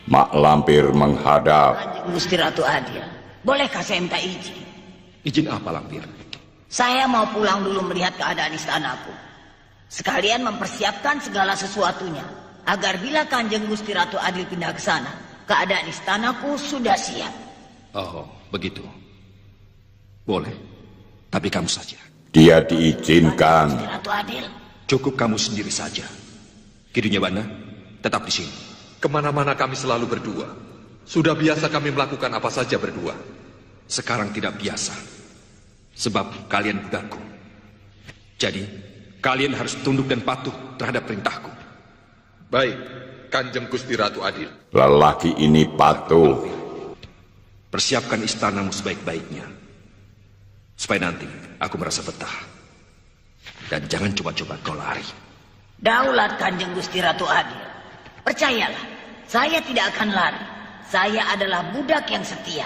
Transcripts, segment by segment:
Mak Lampir menghadap. Kanjeng Gusti Ratu Adil, bolehkah saya minta izin? Izin apa, Lampir? Saya mau pulang dulu melihat keadaan istanaku. Sekalian mempersiapkan segala sesuatunya, agar bila Kanjeng Gusti Ratu Adil pindah ke sana, keadaan istanaku sudah siap. Oh, begitu. Boleh, tapi kamu saja. Dia diizinkan. Gusti Ratu Adil. Cukup kamu sendiri saja. Kidunya Bana, tetap di sini. Kemana-mana kami selalu berdua. Sudah biasa kami melakukan apa saja berdua. Sekarang tidak biasa. Sebab kalian budaku. Jadi, kalian harus tunduk dan patuh terhadap perintahku. Baik, Kanjeng Gusti Ratu Adil. Lelaki ini patuh. Persiapkan istanamu sebaik-baiknya. Supaya nanti aku merasa betah. Dan jangan coba-coba kau lari. Daulat Kanjeng Gusti Ratu Adil. Percayalah, saya tidak akan lari. Saya adalah budak yang setia.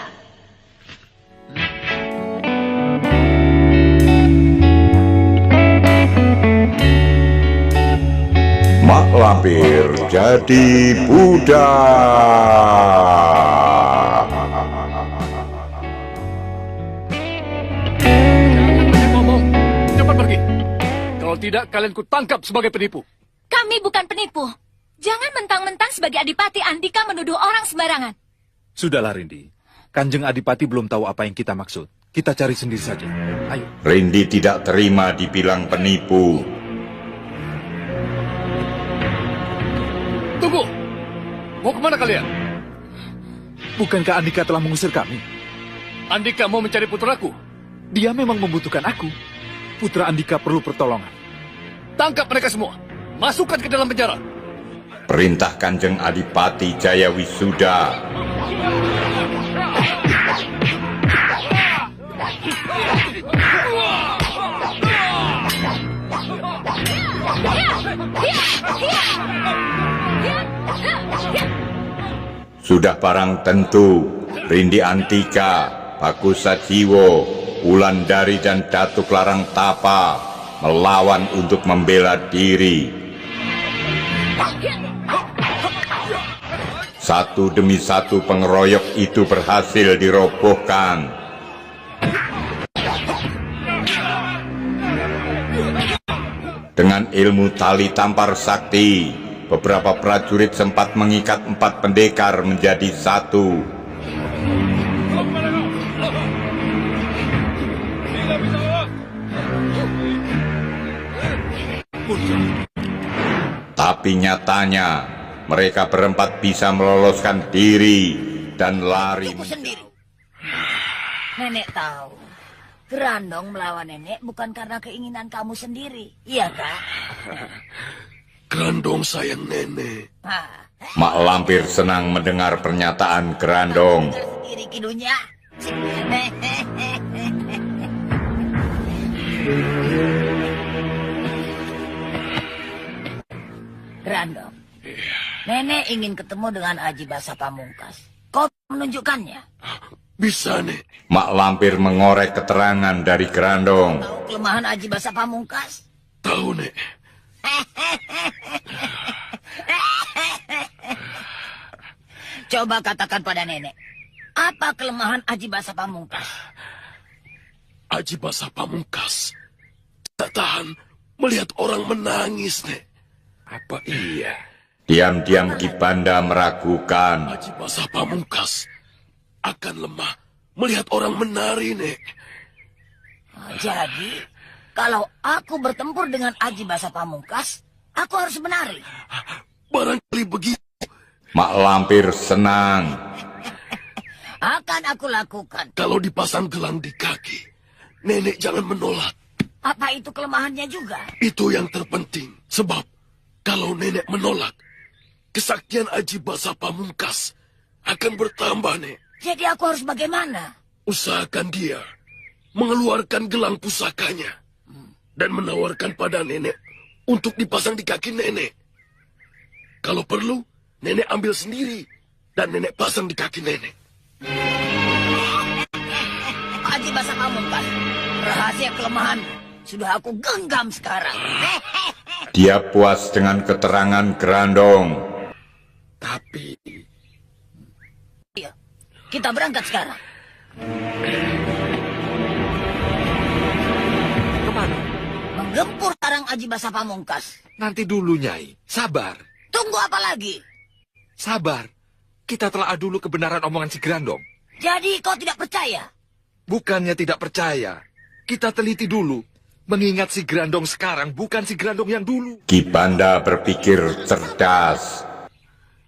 Mak Lampir jadi budak. Jangan ngomong, cepat pergi. Kalau tidak, kalian kutangkap sebagai penipu. Kami bukan penipu. Jangan mentang-mentang sebagai Adipati Andika menuduh orang sembarangan. Sudahlah, Rindi. Kanjeng Adipati belum tahu apa yang kita maksud. Kita cari sendiri saja. Ayo. Rindi tidak terima dibilang penipu. Tunggu! Mau kemana kalian? Bukankah Andika telah mengusir kami? Andika mau mencari putraku. Dia memang membutuhkan aku. Putra Andika perlu pertolongan. Tangkap mereka semua. Masukkan ke dalam penjara. Perintah Kanjeng Adipati Jaya Wisuda. Sudah barang tentu, Rindi Antika, Bagus Sajiwo, Wulandari dan Datuk Larang Tapa melawan untuk membela diri. Satu demi satu pengeroyok itu berhasil dirobohkan. Dengan ilmu tali tampar sakti, beberapa prajurit sempat mengikat 4 pendekar menjadi satu. Tapi nyatanya, mereka berempat bisa meloloskan diri dan lari. Sendiri. Nenek tahu, Grandong melawan nenek bukan karena keinginan kamu sendiri, iya kak? Grandong sayang nenek. Mak Lampir senang mendengar pernyataan Grandong. Sendiri kidunya. Grandong. Nenek ingin ketemu dengan Aji Basa Pamungkas. Kau menunjukkannya? Bisa, Nek. Mak Lampir mengorek keterangan dari Grandong. Tahu kelemahan Aji Basa Pamungkas? Tahu, Nek. Coba katakan pada nenek, apa kelemahan Aji Basa Pamungkas? Aji Basa Pamungkas tak tahan melihat orang menangis, Nek. Apa iya? Diam-diam Ki Banda meragukan. Aji Basa Pamungkas akan lemah melihat orang menari, Nek. Jadi, kalau aku bertempur dengan Aji Basa Pamungkas, aku harus menari. Barangkali begitu. Mak Lampir senang. Akan aku lakukan. Kalau dipasang gelang di kaki, nenek jangan menolak. Apa itu kelemahannya juga? Itu yang terpenting. Sebab kalau nenek menolak, kesaktian Aji Basa Pamungkas akan bertambah, Nek. Jadi aku harus bagaimana? Usahakan dia mengeluarkan gelang pusakanya dan menawarkan pada nenek untuk dipasang di kaki nenek. Kalau perlu, nenek ambil sendiri dan nenek pasang di kaki nenek. Aji Basa Pamungkas, rahasia kelemahan sudah aku genggam sekarang. Dia puas dengan keterangan Grandong. Tapi Iya, kita berangkat sekarang. Kemana? Menggempur sarang Aji Basa Pamungkas. Nanti dulu, Nyai. Sabar. Tunggu apa lagi? Sabar. Kita telah dulu kebenaran omongan si Grandong. Jadi kau tidak percaya? Bukannya tidak percaya. Kita teliti dulu. Mengingat si Grandong sekarang bukan si Grandong yang dulu. Ki Banda berpikir cerdas.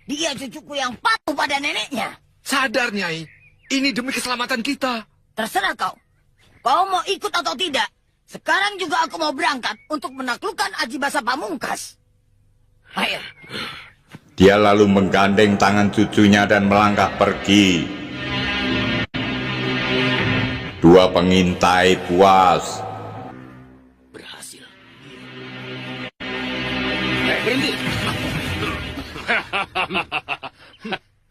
Dia cucuku yang patuh pada neneknya. Sadar, Nyai. Ini demi keselamatan kita. Terserah kau. Kau mau ikut atau tidak? Sekarang juga aku mau berangkat untuk menaklukkan Aji Basa Pamungkas. Ayo. Dia lalu menggandeng tangan cucunya dan melangkah pergi. Dua pengintai puas. berhasil. Berhenti.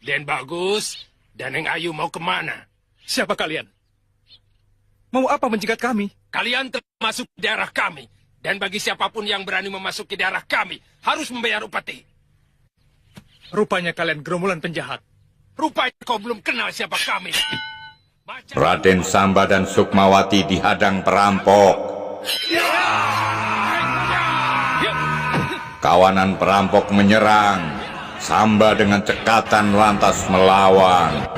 Den Bagus dan Neng Ayu mau kemana? Siapa kalian? Mau apa mencegat kami? Kalian telah masuk ke daerah kami. Dan bagi siapapun yang berani memasuki daerah kami, harus membayar upeti. Rupanya kalian gerombolan penjahat. Rupanya kau belum kenal siapa kami. Raden Samba dan Sukmawati dihadang perampok. Kawanan perampok menyerang. Samba dengan cekatan lantas melawan.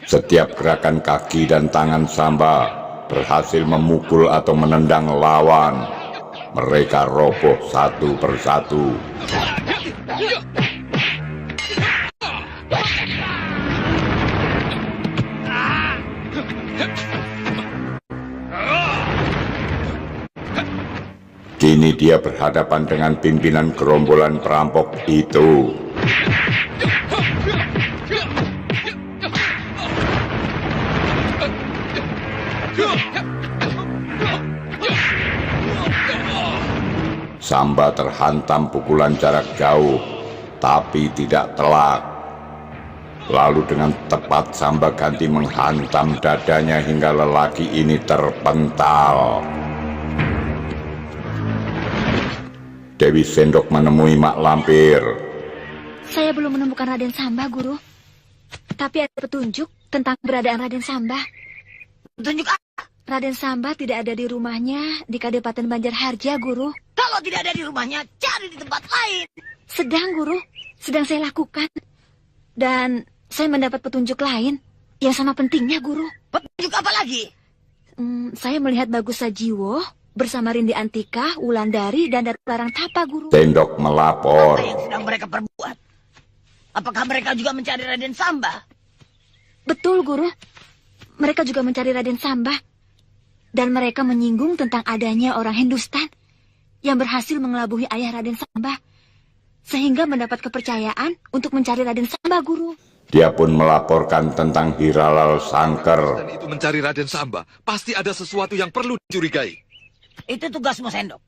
Setiap gerakan kaki dan tangan Samba berhasil memukul atau menendang lawan. Mereka roboh satu persatu. Kini dia berhadapan dengan pimpinan gerombolan perampok itu. Samba terhantam pukulan jarak jauh, tapi tidak telak. Lalu dengan tepat Samba ganti menghantam dadanya hingga lelaki ini terpental. Dewi Sendok menemui Mak Lampir. Saya belum menemukan Raden Samba, Guru. Tapi ada petunjuk tentang keberadaan Raden Samba. Petunjuk apa? Raden Samba tidak ada di rumahnya di Kadipaten Banjarharja, Guru. Kalau tidak ada di rumahnya, cari di tempat lain. Sedang, Guru. Sedang saya lakukan. Dan saya mendapat petunjuk lain yang sama pentingnya, Guru. Petunjuk apa lagi? Saya melihat Bagus Sajiwo bersama Rindi Antika, Wulandari, dan Datuk Larang Tapa, Guru. Sendok melapor. Apa yang sedang mereka perbuat? Apakah mereka juga mencari Raden Samba? Betul, Guru. Mereka juga mencari Raden Samba. Dan mereka menyinggung tentang adanya orang Hindustan yang berhasil mengelabui ayah Raden Samba. Sehingga mendapat kepercayaan untuk mencari Raden Samba, Guru. Dia pun melaporkan tentang Hiralal Sangker. Dan itu mencari Raden Samba. Pasti ada sesuatu yang perlu dicurigai. Itu tugasmu, Sendok.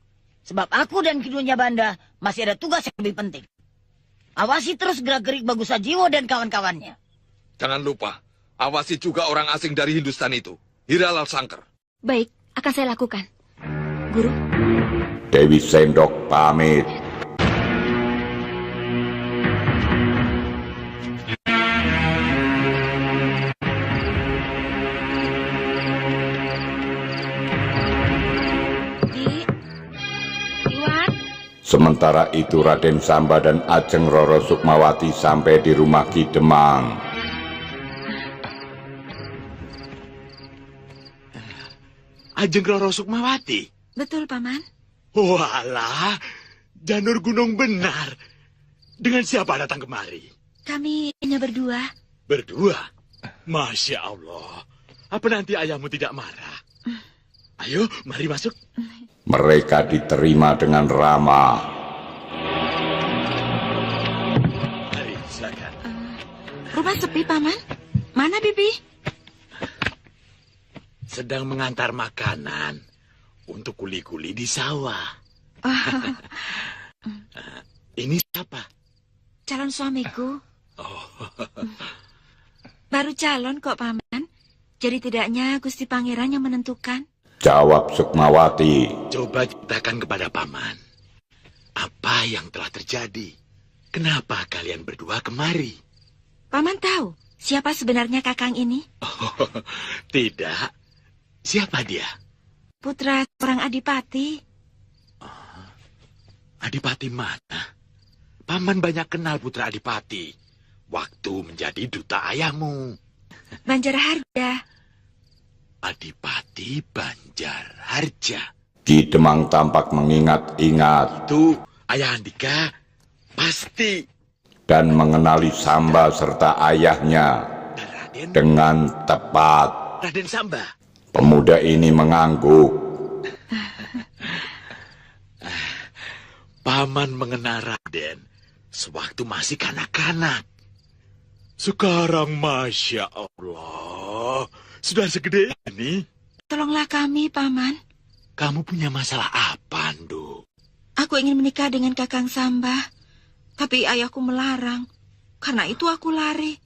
Sebab aku dan Kidunya Banda masih ada tugas yang lebih penting. Awasi terus gerak-gerik Bagus Sajiwo dan kawan-kawannya. Jangan lupa, awasi juga orang asing dari Hindustan itu, Hiralal Sangker. Baik, akan saya lakukan. Guru. Dewi Sendok pamit. Sementara itu Raden Samba dan Ajeng Roro Sukmawati sampai di rumah Ki Demang. Ajeng Roro Sukmawati? Betul, Paman. Walah, Janur Gunung benar. Dengan siapa datang kemari? Kami hanya berdua. Berdua? Masya Allah. Apa nanti ayahmu tidak marah? Ayo, mari masuk. Mereka diterima dengan ramah. Mari, silakan. Rumah sepi, Paman. Mana Bibi? sedang mengantar makanan untuk kuli-kuli di sawah. Ini siapa? Calon suamiku. Oh. Baru calon kok, Paman. Jadi tidaknya Gusti Pangeran yang menentukan. Jawab Sukmawati. Coba ceritakan kepada Paman. Apa yang telah terjadi? Kenapa kalian berdua kemari? Paman tahu siapa sebenarnya Kakang ini? Oh, tidak. Siapa dia? Putra seorang adipati. Adipati mana? Paman banyak kenal putra adipati. Waktu menjadi duta ayahmu. Banjarharja. Adipati Banjarharja. Ki Demang tampak mengingat-ingat. Itu ayah Andika pasti. Dan mengenali Samba serta ayahnya dengan tepat. Raden Samba. Pemuda ini mengangguk. Paman mengenal Raden sewaktu masih kanak-kanak. Sekarang Masya Allah, sudah segede ini. Tolonglah kami, Paman. Kamu punya masalah apa, Nduk? Aku ingin menikah dengan Kakang Samba, tapi ayahku melarang. Karena itu aku lari.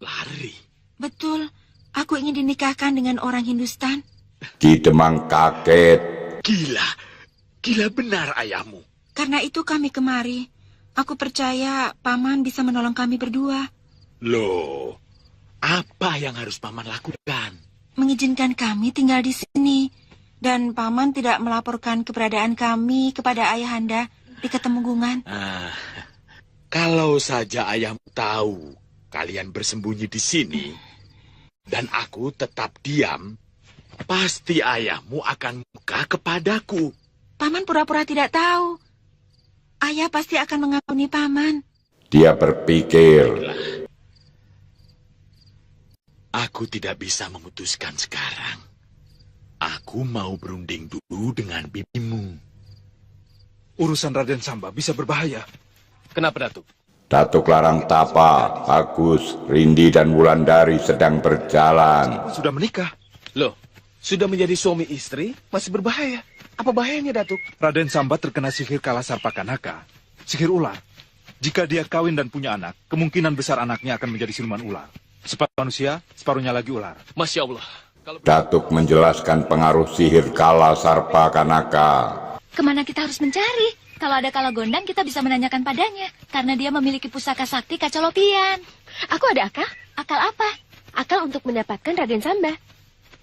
Lari? Betul, aku ingin dinikahkan dengan orang Hindustan. Ki Demang kaget. Gila benar ayahmu. Karena itu kami kemari. Aku percaya Paman bisa menolong kami berdua. Loh, apa yang harus Paman lakukan? Mengizinkan kami tinggal di sini. Dan Paman tidak melaporkan keberadaan kami kepada ayahanda di Ketemunggungan. Kalau saja ayahmu tahu kalian bersembunyi di sini, dan aku tetap diam, pasti ayahmu akan muka kepadaku. Paman pura-pura tidak tahu. Ayah pasti akan mengampuni Paman. Dia berpikir. Aku tidak bisa memutuskan sekarang. Aku mau berunding dulu dengan bibimu. Urusan Raden Samba bisa berbahaya. Kenapa, Datuk? Datuk Larang Tapa, Agus, Rindi, dan Wulandari sedang berjalan. Sudah menikah. Loh, sudah menjadi suami istri, masih berbahaya. Apa bahayanya, Datuk? Raden Samba terkena sihir Kalasarpakanaka, sihir ular. Jika dia kawin dan punya anak, kemungkinan besar anaknya akan menjadi siluman ular. Separuh manusia, separuhnya lagi ular. Masya Allah. Datuk menjelaskan pengaruh sihir Kalasarpakanaka. Kemana kita harus mencari? Kalau ada kala gondang, kita bisa menanyakan padanya. Karena dia memiliki pusaka sakti kacolopian. Aku ada akal. Akal apa? Akal untuk mendapatkan Raden Samba.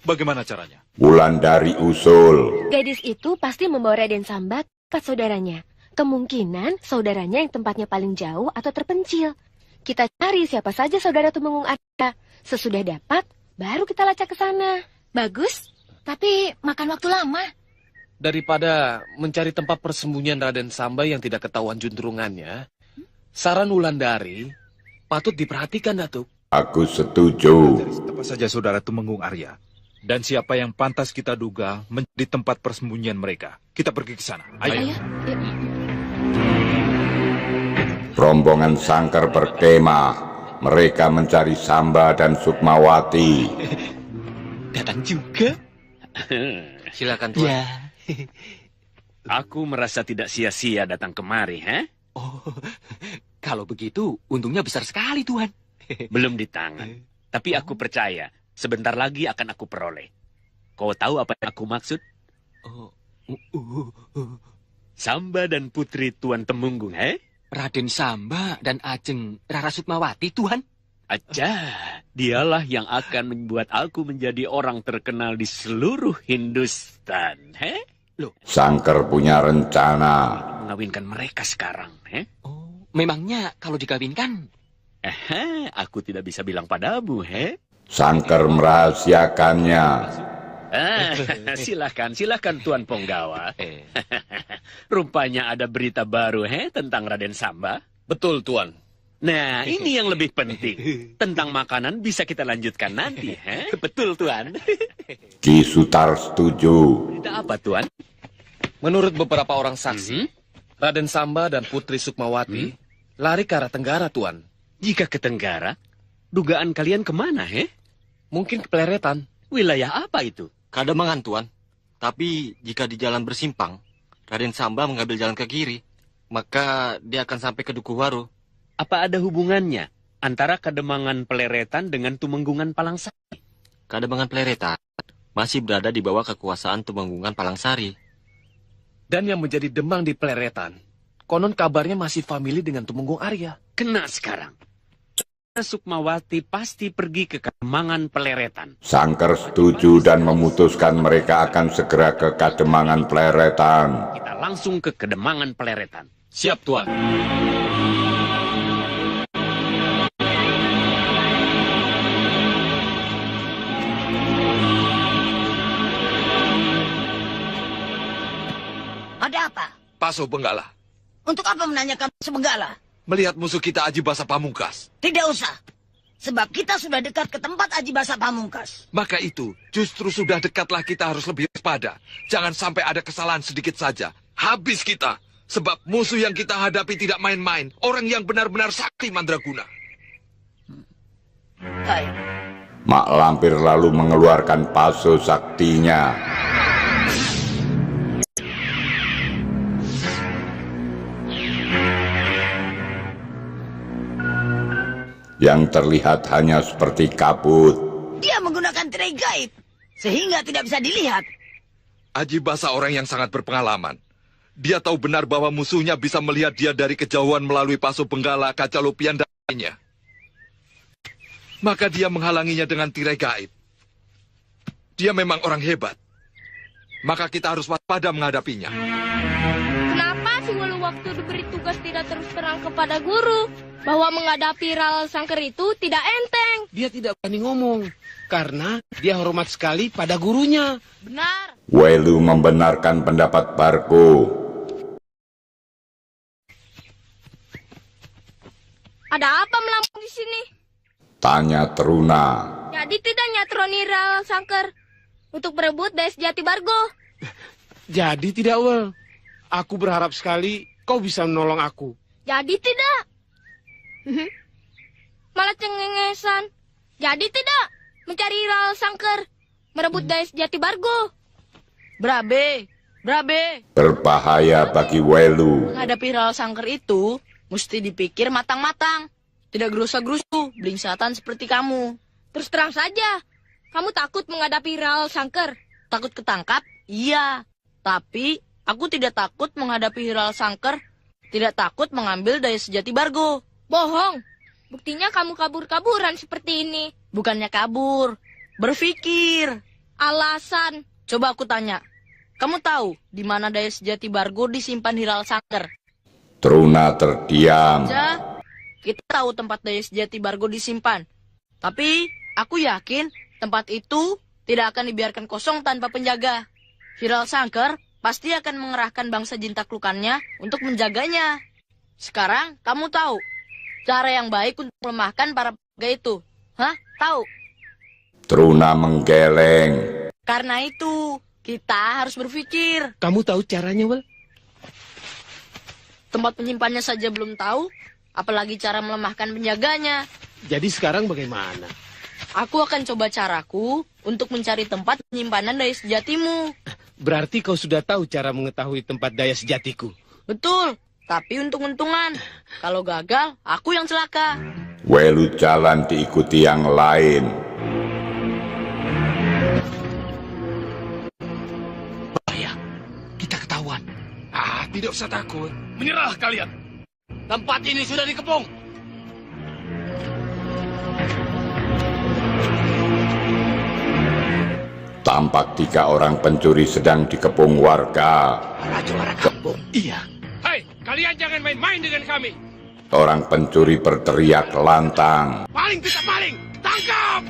Bagaimana caranya? Wulandari usul. Gadis itu pasti membawa Raden Samba ke saudaranya. Kemungkinan saudaranya yang tempatnya paling jauh atau terpencil. Kita cari siapa saja saudara Tumenggung ada. Sesudah dapat, baru kita lacak ke sana. Bagus, tapi makan waktu lama. Daripada mencari tempat persembunyian Raden Samba yang tidak ketahuan juntrungannya, saran Wulandari patut diperhatikan, Datuk. Aku setuju. Cari siapa saja saudara Tumenggung Arya. Dan siapa yang pantas kita duga menjadi tempat persembunyian mereka. Kita pergi ke sana. Ayo. Rombongan sangkar berkemah. Mereka mencari Samba dan Sukmawati. Datang juga? Silakan, Tuan. Ya. Aku merasa tidak sia-sia datang kemari, Oh, kalau begitu untungnya besar sekali, Tuan. Belum di tangan. Tapi aku percaya, sebentar lagi akan aku peroleh. Kau tahu apa yang aku maksud? Samba dan putri Tuan Temunggung, Raden Samba dan Ajeng Rara Sukmawati, Tuan. Aja, dialah yang akan membuat aku menjadi orang terkenal di seluruh Hindustan, Loh, Sangkar punya rencana. mengawinkan mereka sekarang, memangnya kalau dikawinkan? Aku tidak bisa bilang padamu, Sangkar merahasiakannya. Silakan Tuan Ponggawa. Rupanya ada berita baru, tentang Raden Samba. Betul, Tuan. Nah, ini yang lebih penting. Tentang makanan bisa kita lanjutkan nanti, Betul, Tuan. Ki Sutar setuju. Berita apa, Tuan? Menurut beberapa orang saksi, Raden Samba dan Putri Sukmawati lari ke arah tenggara, Tuan. Jika ke tenggara, dugaan kalian kemana, Mungkin ke Pleretan. Wilayah apa itu? Kademangan, Tuan. Tapi jika di jalan bersimpang, Raden Samba mengambil jalan ke kiri, maka dia akan sampai ke Dukuhwaru. Apa ada hubungannya antara Kademangan Peleretan dengan Tumenggungan Palangsari? Kademangan Peleretan masih berada di bawah kekuasaan Tumenggungan Palangsari. Dan yang menjadi Demang di Peleretan, konon kabarnya masih famili dengan Tumenggung Arya. Kena sekarang. Sukmawati pasti pergi ke Kademangan Peleretan. Sangker setuju dan memutuskan mereka akan segera ke Kademangan Peleretan. Kita langsung ke Kademangan Peleretan. Siap, Tuan. Ada apa? Paso Benggala, Untuk apa menanyakan Sebenggala? melihat musuh kita Aji Basa Pamungkas. Tidak usah. Sebab kita sudah dekat ke tempat Aji Basa Pamungkas. Maka itu, justru sudah dekatlah kita harus lebih waspada. Jangan sampai ada kesalahan sedikit saja. Habis kita. Sebab musuh yang kita hadapi tidak main-main. Orang yang benar-benar sakti mandraguna. Baik. Mak Lampir lalu mengeluarkan paso saktinya. Yang terlihat hanya seperti kabut. Dia menggunakan tirai gaib. Sehingga tidak bisa dilihat. Aji Basa orang yang sangat berpengalaman. Dia tahu benar bahwa musuhnya bisa melihat dia dari kejauhan melalui paso Benggala, kaca lupian, dan lainnya. Maka dia menghalanginya dengan tirai gaib. Dia memang orang hebat. Maka kita harus waspada menghadapinya. Kenapa si Walu waktu diberi tugas tidak terus terang kepada guru? Bahwa menghadapi Ral Sangker itu tidak enteng. Dia tidak berani ngomong. Karena dia hormat sekali pada gurunya. Benar. Welu membenarkan pendapat Barko. Ada apa melampung di sini? Tanya Teruna. Jadi tidak nyatroni Ral Sangker untuk berebut dari sejati Bargo. Jadi tidak, Wel. Aku berharap sekali kau bisa menolong aku. Jadi tidak. Malah cengengesan. Jadi tidak mencari Ral Sangker, merebut dari sejati Bargo. Brabe. Berbahaya bagi Welu. Menghadapi Ral Sangker itu, mesti dipikir matang-matang. Tidak gerusa-gerusu, blingsatan seperti kamu. Terus terang saja, kamu takut menghadapi Ral Sangker? Takut ketangkap? Iya. Tapi, aku tidak takut menghadapi Ral Sangker. Tidak takut mengambil daya sejati Bargo. Bohong. Buktinya kamu kabur-kaburan seperti ini. Bukannya kabur. Berpikir. Alasan. Coba aku tanya. Kamu tahu di mana daya sejati Bargo disimpan di Ral Sangker? Teruna terdiam. Kita tahu tempat daya sejati Bargo disimpan. Tapi, aku yakin tempat itu tidak akan dibiarkan kosong tanpa penjaga. Ral Sangker pasti akan mengerahkan bangsa jin taklukannya untuk menjaganya. Sekarang, kamu tahu cara yang baik untuk melemahkan para penjaga itu. Hah? Tahu? Teruna menggeleng. Karena itu, kita harus berpikir. Kamu tahu caranya, Wel? Tempat penyimpannya saja belum tahu, apalagi cara melemahkan penjaganya. Jadi sekarang bagaimana? Aku akan coba caraku untuk mencari tempat penyimpanan daya sejatimu. Berarti kau sudah tahu cara mengetahui tempat daya sejatiku. Betul, tapi untung-untungan. Kalau gagal, aku yang celaka. Welu jalan diikuti yang lain. Bahaya, kita ketahuan. Tidak usah takut. Menyerah kalian. Tempat ini sudah dikepung. Tampak 3 orang pencuri sedang dikepung warga. Raja kampung. Iya. Hai, kalian jangan main-main dengan kami. Orang pencuri berteriak lantang. Maling kita maling, tangkap!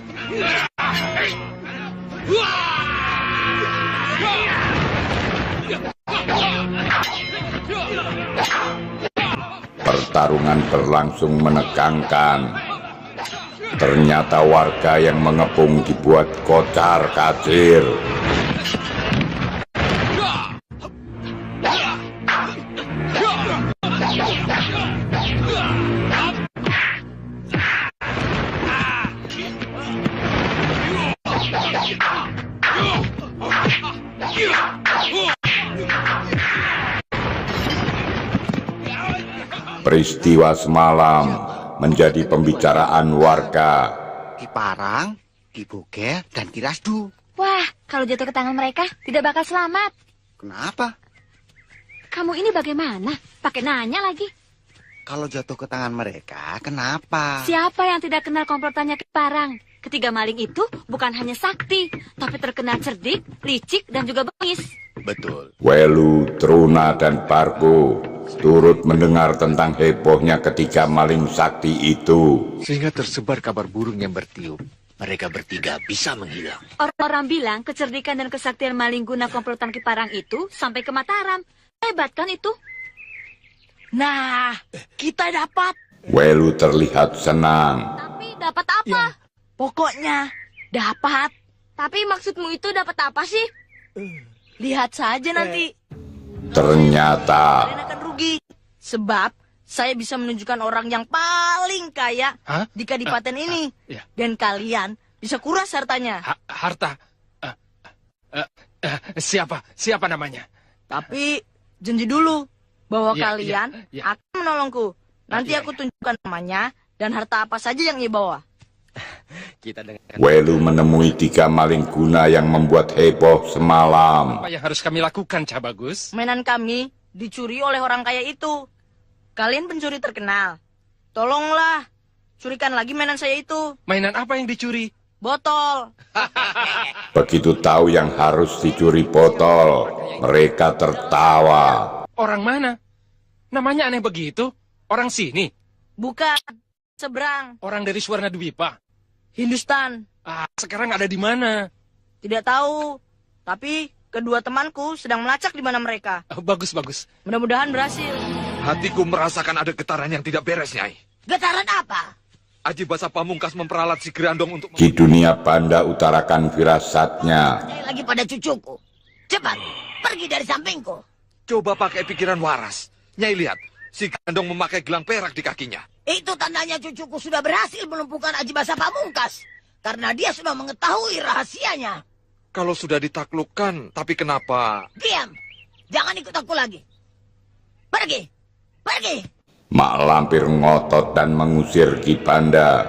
Pertarungan berlangsung menegangkan. Ternyata warga yang mengepung dibuat kocar kacir. Peristiwa semalam menjadi pembicaraan warga. Ki Parang, Ki Boger, dan Ki Rasdu. Wah, kalau jatuh ke tangan mereka, tidak bakal selamat. Kenapa? Kamu ini bagaimana? Pakai nanya lagi. Kalau jatuh ke tangan mereka, kenapa? Siapa yang tidak kenal komplotannya Ki Parang? Ketiga maling itu bukan hanya sakti, tapi terkenal cerdik, licik, dan juga bengis. Betul. Welu, Truna, dan Bargo turut mendengar tentang hebohnya ketiga maling sakti itu. Sehingga tersebar kabar burung yang bertiup. Mereka bertiga bisa menghilang. Orang-orang bilang kecerdikan dan kesaktian maling guna komplotan Ki Parang itu sampai ke Mataram. Hebat kan itu? Nah, kita dapat. Welu terlihat senang. Tapi dapat apa? Pokoknya dapat. Tapi maksudmu itu dapat apa sih? Lihat saja nanti. Ternyata Kalian akan rugi. Sebab saya bisa menunjukkan orang yang paling kaya di kadipaten ini. Dan kalian bisa kuras hartanya. Harta? Siapa namanya? Tapi janji dulu bahwa kalian akan menolongku. Nanti aku tunjukkan namanya dan harta apa saja yang ia bawa. Welu menemui tiga maling guna yang membuat heboh semalam. Apa yang harus kami lakukan, Cah Bagus? Mainan kami dicuri oleh orang kaya itu. Kalian pencuri terkenal. Tolonglah, curikan lagi mainan saya itu. Mainan apa yang dicuri? Botol. Begitu tahu yang harus dicuri botol, mereka tertawa. Orang mana? Namanya aneh begitu? Orang sini? Bukan, seberang. Orang dari Suwarna Dwipa? Hindustan. Sekarang ada di mana? Tidak tahu. Tapi kedua temanku sedang melacak di mana mereka. Bagus. Mudah-mudahan berhasil. Hatiku merasakan ada getaran yang tidak beres, Nyai. Getaran apa? Aji Basa Pamungkas memperalat si Gerandong untuk... Ki Dunia Banda utarakan firasatnya. Lagi pada cucuku. Cepat, pergi dari sampingku. Coba pakai pikiran waras. Nyai lihat, si Gerandong memakai gelang perak di kakinya. Itu tandanya cucuku sudah berhasil melumpuhkan Aji Basa Pamungkas. Karena dia sudah mengetahui rahasianya. Kalau sudah ditaklukkan, tapi kenapa... Diam, jangan ikut aku lagi. Pergi. Mak Lampir ngotot dan mengusir Ki Banda.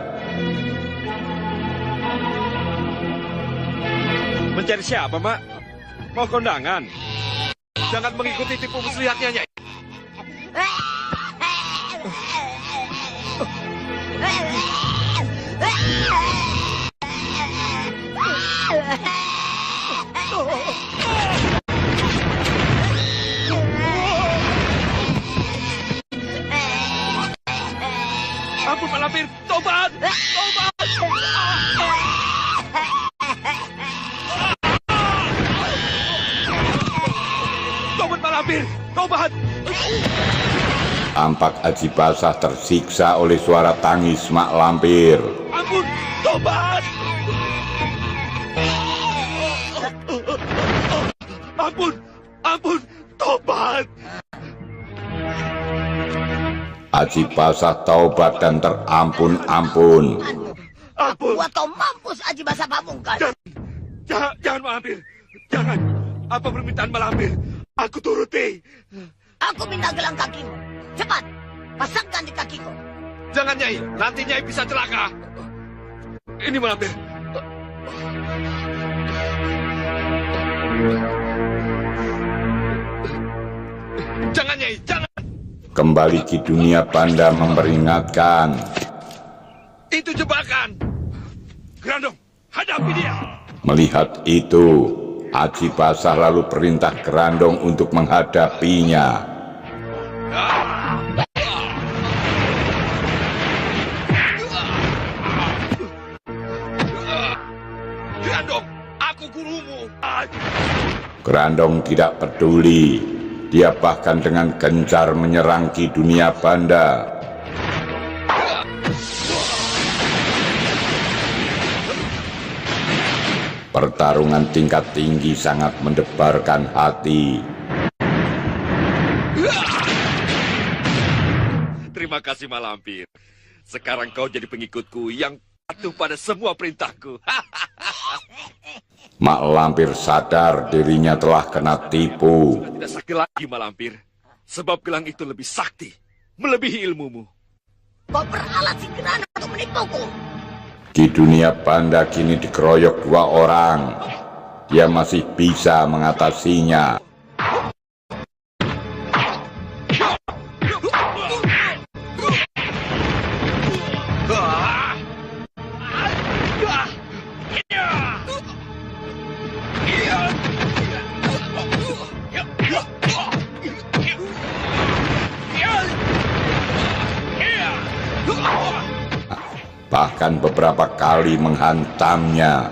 Mencari siapa, Mak? Mau kondangan? Jangan mengikuti tipu muslihatnya, Nyai. Ampun, Mak Lampir, tobat! Tobat, Mak Lampir, tobat! Tampak Aji Basah tersiksa oleh suara tangis Mak Lampir. Ampun, tobat! Ampun, tobat! Aji Basah taubat dan terampun-ampun. Aku buat kau mampus, Aji Basa Pamungkas. Jangan, Mak Lampir. Jangan. Apa permintaan Mak Lampir? Aku turuti. Aku minta gelang kakimu. Cepat, pasangkan di kakiku. Jangan, Nyai. Nanti Nyai bisa celaka. Ini Mak Lampir. Jangan, Nyai. Jangan. Kembali Ki Dunia Banda memperingatkan. Itu jebakan. Gerandong, hadapi dia. Melihat itu, Aji Basah lalu perintah Gerandong untuk menghadapinya. Gerandong, aku gurumu. Gerandong tidak peduli. Dia bahkan dengan gencar menyerang Ki Dunia Banda. Pertarungan tingkat tinggi sangat mendebarkan hati. Terima kasih, Mak Lampir. Sekarang kau jadi pengikutku yang patuh pada semua perintahku. Mak Lampir sadar dirinya telah kena tipu. Tidak sakti lagi, Mak Lampir. Sebab gelang itu lebih sakti. melebihi ilmumu. Kau beralat si Gerhana untuk menipuku. Ki Dunia Banda kini dikeroyok 2 orang. Dia masih bisa mengatasinya. Bahkan beberapa kali menghantamnya.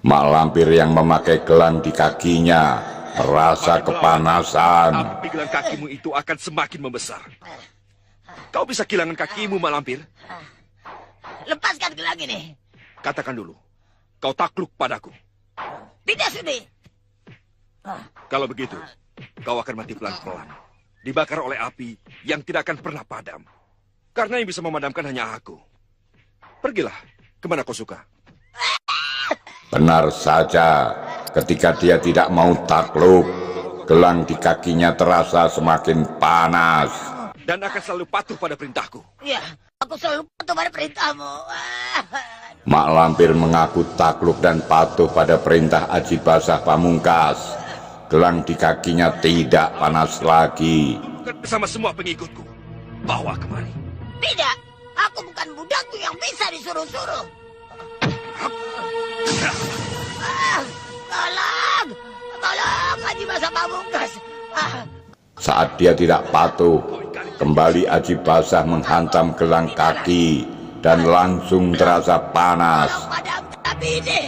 Mak lampir yang memakai gelang di kakinya merasa kepanasan. Api gelang kakimu itu akan semakin membesar. Kau bisa kehilangan kakimu, Mak Lampir. Lepaskan gelang ini. Katakan dulu, kau takluk padaku. Tidak sudi. Kalau begitu, kau akan mati pelan-pelan. Dibakar oleh api yang tidak akan pernah padam. Karena yang bisa memadamkan hanya aku. Pergilah, kemana kau suka. Benar saja, ketika dia tidak mau takluk, gelang di kakinya terasa semakin panas. Dan akan selalu patuh pada perintahku. Ya, aku selalu patuh pada perintahmu. Mak Lampir mengaku takluk dan patuh pada perintah Aji Basah Pamungkas. Gelang di kakinya tidak panas lagi. Bersama semua pengikutku, bawa kemari. Tidak, aku bukan budakmu yang bisa disuruh-suruh. Tolong, tolong Aji Basah Pamungkas. Saat dia tidak patuh, kembali Aji Basah menghantam gelang kaki dan langsung terasa panas. Tapi ini.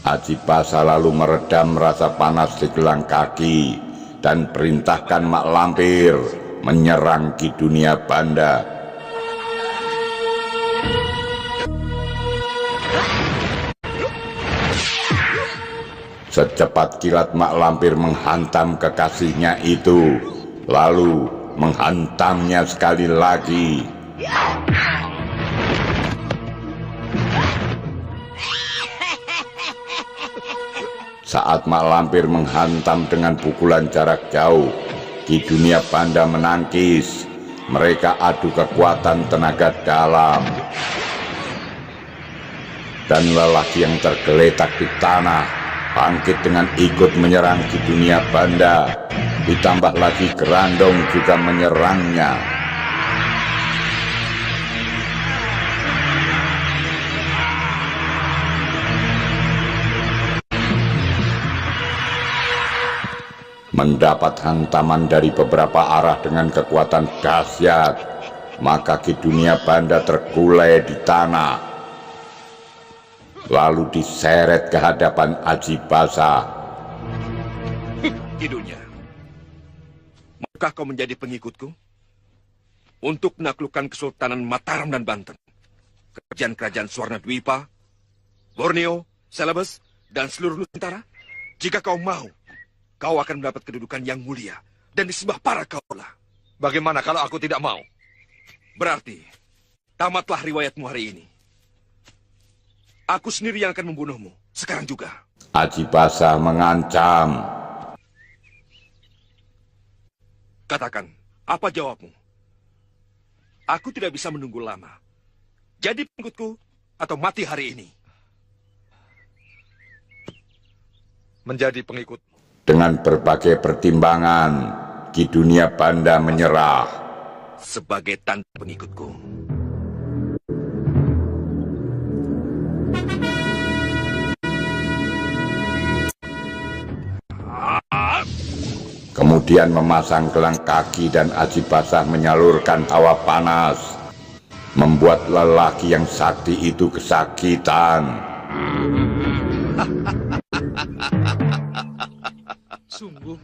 Aji Basah lalu meredam rasa panas di gelang kaki dan perintahkan Mak Lampir menyerang Ki Dunia Banda. Secepat kilat Mak Lampir menghantam kekasihnya itu, lalu menghantamnya sekali lagi. Saat Mak Lampir menghantam dengan pukulan jarak jauh, Ki Dunia Banda menangkis. Mereka adu kekuatan tenaga dalam. Dan lelaki yang tergeletak di tanah bangkit dengan ikut menyerang Ki Dunia Banda. Ditambah lagi Gerandong juga menyerangnya. Mendapat hantaman dari beberapa arah dengan kekuatan dahsyat, maka Ki Dunia Banda tergulai di tanah, lalu diseret ke hadapan Aji Basah. Ki Dunia, maukah kau menjadi pengikutku untuk menaklukkan Kesultanan Mataram dan Banten, kerajaan-kerajaan Swarnadwipa, Borneo, Celebes, dan seluruh Nusantara? Jika kau mau, kau akan mendapat kedudukan yang mulia dan disembah para kaula. Bagaimana kalau aku tidak mau? Berarti, tamatlah riwayatmu hari ini. Aku sendiri yang akan membunuhmu, sekarang juga. Aji Basah mengancam. Katakan, apa jawabmu? Aku tidak bisa menunggu lama. Jadi pengikutku atau mati hari ini. Menjadi pengikut. Dengan berbagai pertimbangan, Ki Dunia Banda menyerah. Sebagai tanda pengikutku. Kemudian memasang gelang kaki dan Aji Basah menyalurkan hawa panas, membuat lelaki yang sakti itu kesakitan. Sungguh,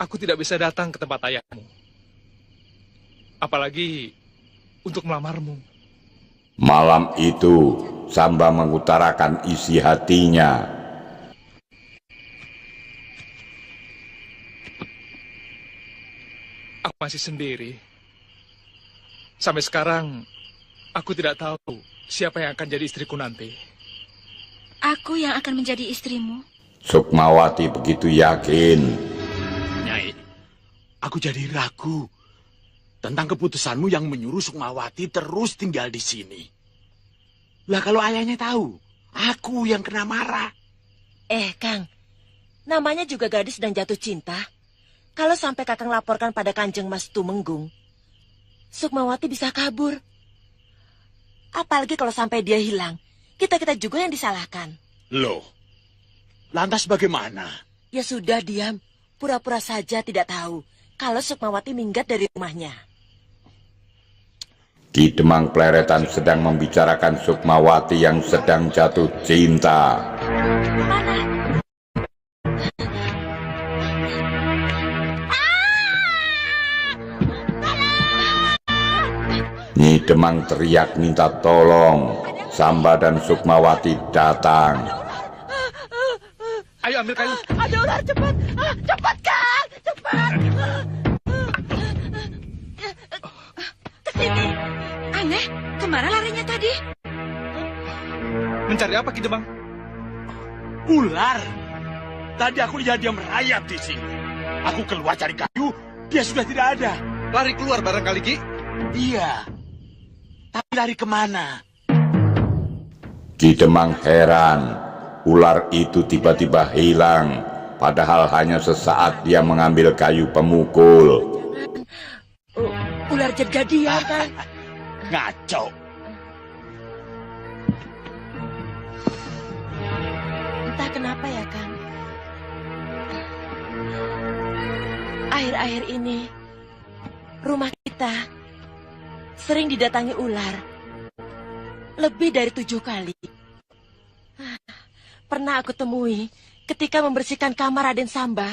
aku tidak bisa datang ke tempat ayahmu. Apalagi untuk melamarmu. Malam itu, Samba mengutarakan isi hatinya. Aku masih sendiri. Sampai sekarang, aku tidak tahu siapa yang akan jadi istriku nanti. Aku yang akan menjadi istrimu. Sukmawati begitu yakin. Nyai, aku jadi ragu tentang keputusanmu yang menyuruh Sukmawati terus tinggal di sini. Lah kalau ayahnya tahu, aku yang kena marah. Kang, namanya juga gadis dan jatuh cinta. Kalau sampai Kakang laporkan pada Kanjeng Mas Tumenggung, Sukmawati bisa kabur. Apalagi kalau sampai dia hilang, kita-kita juga yang disalahkan. Loh, lantas bagaimana? Ya sudah, diam. Pura-pura saja tidak tahu kalau Sukmawati minggat dari rumahnya. Ki Demang Pleretan sedang membicarakan Sukmawati yang sedang jatuh cinta. Nyi Demang teriak minta tolong. Samba dan Sukmawati datang. Ayo ambil kayu. Ada ular, cepat. Cepat, Kang. Cepat. Kesini. Aneh, kemana larinya tadi? Mencari apa, Ki Demang? Ular. Tadi aku lihat dia merayap di sini. Aku keluar cari kayu, dia sudah tidak ada. Lari keluar barangkali, Ki? Iya. Tapi lari kemana? Ki Demang heran, ular itu tiba-tiba hilang, padahal hanya sesaat dia mengambil kayu pemukul. Ular Jedgadiar, kan? Ngaco. Entah kenapa ya, Kang. Akhir-akhir ini, rumah kita sering didatangi ular. Lebih dari 7 kali. Pernah aku temui ketika membersihkan kamar Raden Samba.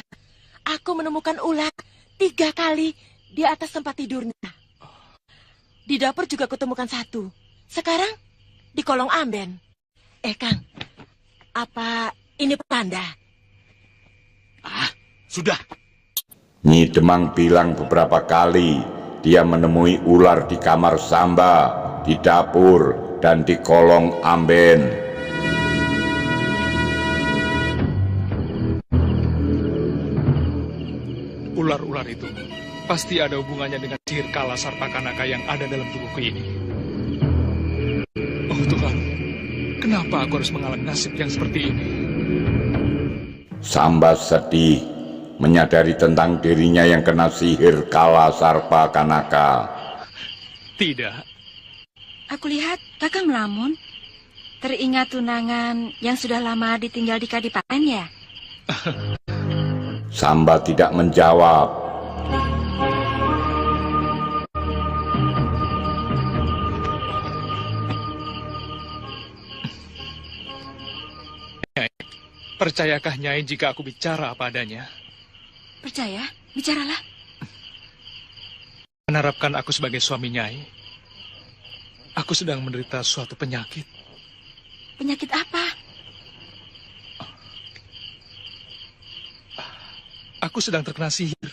Aku menemukan ular 3 kali di atas tempat tidurnya. Di dapur juga kutemukan 1. Sekarang di kolong amben. Kang, apa ini pertanda? Sudah. Nyi Demang bilang beberapa kali dia menemui ular di kamar Samba, di dapur, dan di kolong amben. Ular-ular itu pasti ada hubungannya dengan sihir kala Sarpakanaka yang ada dalam tubuhku ini. Oh Tuhan, kenapa aku harus mengalami nasib yang seperti ini? Samba sedih menyadari tentang dirinya yang kena sihir kala Sarpakanaka. Tidak. Aku lihat Kakang melamun. Teringat tunangan yang sudah lama ditinggal di Kadipaten ya? Samba tidak menjawab. Percayakah Nyai jika aku bicara apa adanya? Percaya, bicaralah. Menharapkan aku sebagai suami Nyai. Aku sedang menderita suatu penyakit. Penyakit apa? Aku sedang terkena sihir.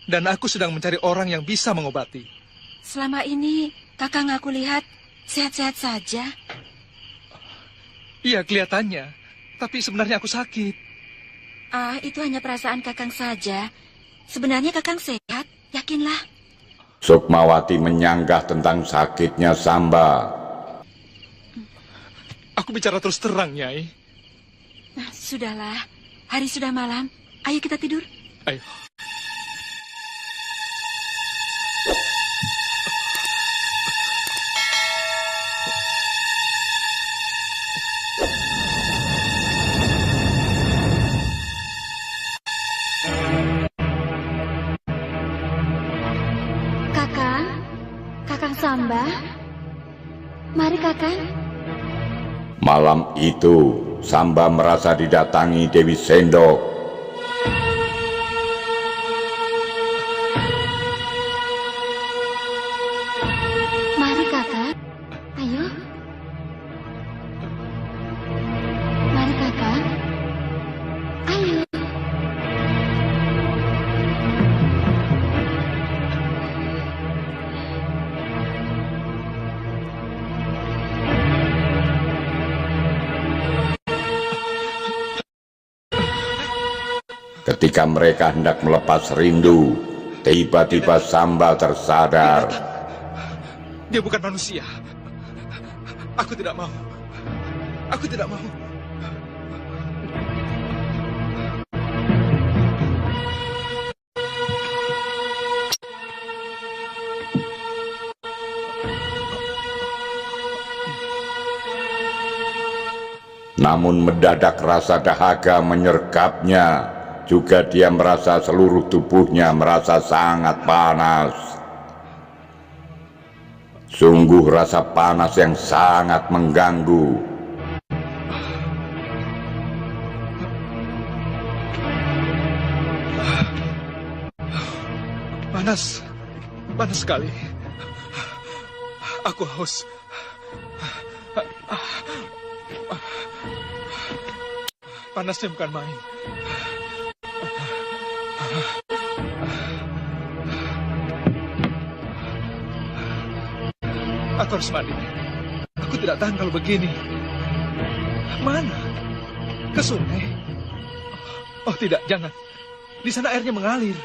Dan aku sedang mencari orang yang bisa mengobati. Selama ini, Kakang aku lihat sehat-sehat saja. Iya, kelihatannya. Tapi sebenarnya aku sakit. Itu hanya perasaan Kakang saja. Sebenarnya Kakang sehat, yakinlah. Sukmawati menyanggah tentang sakitnya Samba. Aku bicara terus terang, Nyai. Sudahlah, hari sudah malam. Ayo kita tidur. Ayo. Kakang Samba, mari Kakang. Malam itu, Samba merasa didatangi Dewi Sendok. Ketika mereka hendak melepas rindu, tiba-tiba Samba tersadar. Dia bukan manusia. Aku tidak mau. Aku tidak mau. Namun mendadak rasa dahaga menyergapnya. Juga dia merasa seluruh tubuhnya merasa sangat panas. Sungguh rasa panas yang sangat mengganggu. Panas. Panas sekali. Aku haus. Panasnya bukan main. Aku harus mandi. Aku tidak tahan kalau begini. Mana? Ke sungai? Oh tidak, jangan. Di sana airnya mengalir.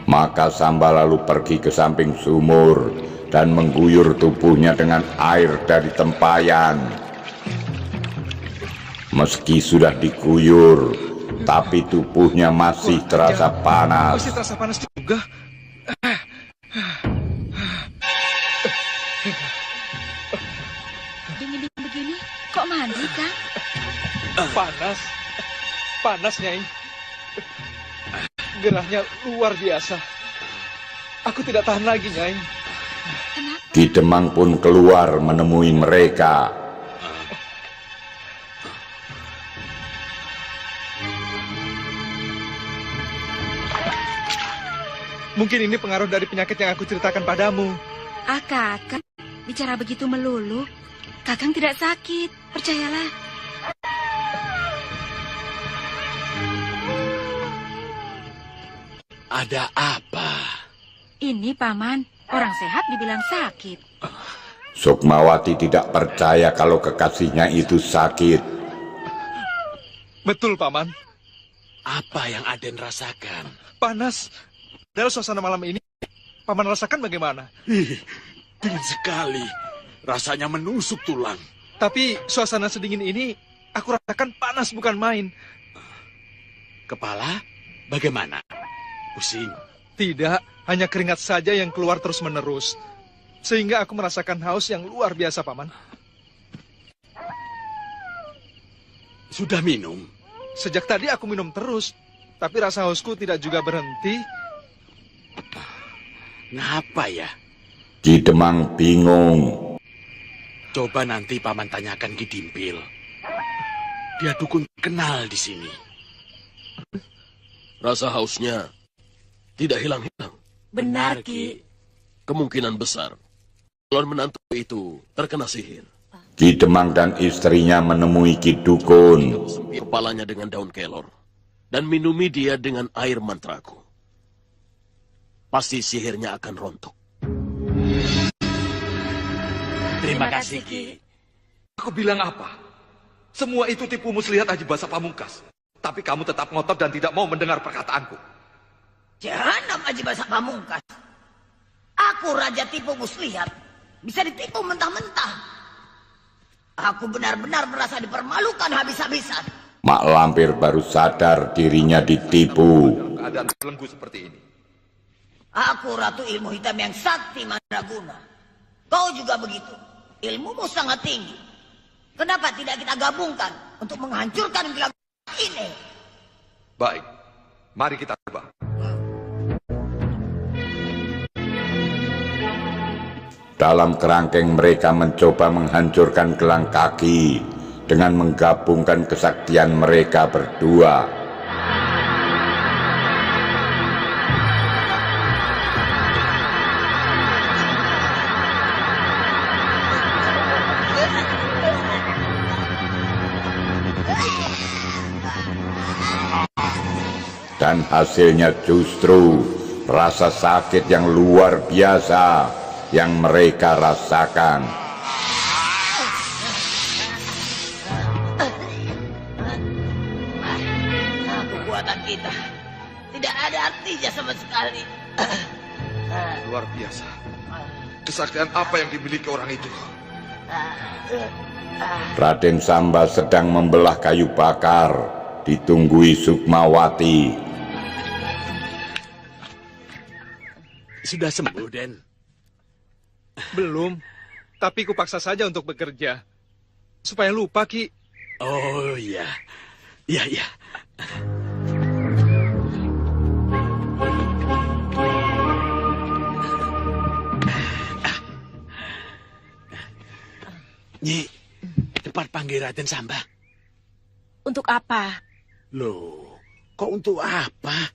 Maka Samba lalu pergi ke samping sumur dan mengguyur tubuhnya dengan air dari tempayan. Meski sudah diguyur, tapi tubuhnya masih terasa panas. Masih terasa panas juga. Dingin-dingin begini, kok mandi, Kang? Panas. Panas, Nyai. Gerahnya luar biasa. Aku tidak tahan lagi, Nyai. Ki Demang pun keluar menemui mereka. Mungkin ini pengaruh dari penyakit yang aku ceritakan padamu. Kakang, bicara begitu melulu. Kakang tidak sakit, percayalah. Ada apa? Ini, Paman. Orang sehat dibilang sakit. Sukmawati tidak percaya kalau kekasihnya itu sakit. Betul, Paman. Apa yang Aden rasakan? Panas. Dalam suasana malam ini, Paman rasakan bagaimana? Dingin sekali. Rasanya menusuk tulang. Tapi suasana sedingin ini, aku rasakan panas bukan main. Kepala bagaimana? Pusing? Tidak, hanya keringat saja yang keluar terus-menerus. Sehingga aku merasakan haus yang luar biasa, Paman. Sudah minum? Sejak tadi aku minum terus. Tapi rasa hausku tidak juga berhenti. Ngapa ya? Ki Demang bingung. Coba nanti Paman tanyakan Ki Dimpil. Dia dukun kenal di sini. Rasa hausnya tidak hilang-hilang. Benar, Ki. Kemungkinan besar calon menantu itu terkena sihir. Ki Demang dan istrinya menemui Ki Dukun. Kepalanya dengan daun kelor dan minumi dia dengan air mantraku. Pasti sihirnya akan rontok. Terima kasih, Ki. Aku bilang apa? Semua itu tipu muslihat Haji Basa Pamungkas. Tapi kamu tetap ngotot dan tidak mau mendengar perkataanku. Jahanam Haji Basa Pamungkas. Aku raja tipu muslihat. Bisa ditipu mentah-mentah. Aku benar-benar merasa dipermalukan habis-habisan. Mak Lampir baru sadar dirinya ditipu. Keadaan belenggu seperti ini. Aku ratu ilmu hitam yang sakti mandraguna. Kau juga begitu. Ilmumu sangat tinggi. Kenapa tidak kita gabungkan untuk menghancurkan gelang ini? Baik, mari kita coba. Dalam kerangkeng mereka mencoba menghancurkan gelang kaki dengan menggabungkan kesaktian mereka berdua. Dan hasilnya justru rasa sakit yang luar biasa yang mereka rasakan. Kekuatan kita tidak ada artinya sama sekali. Luar biasa. Kesaktian apa yang dimiliki orang itu? Raden Samba sedang membelah kayu bakar, ditunggui Sukmawati. Sudah sembuh, Den? Belum, tapi kupaksa saja untuk bekerja. Supaya lupa, Ki. Oh, iya. Iya, iya. Nyi, cepat panggil Raden Samba. Untuk apa? Loh, kok untuk apa?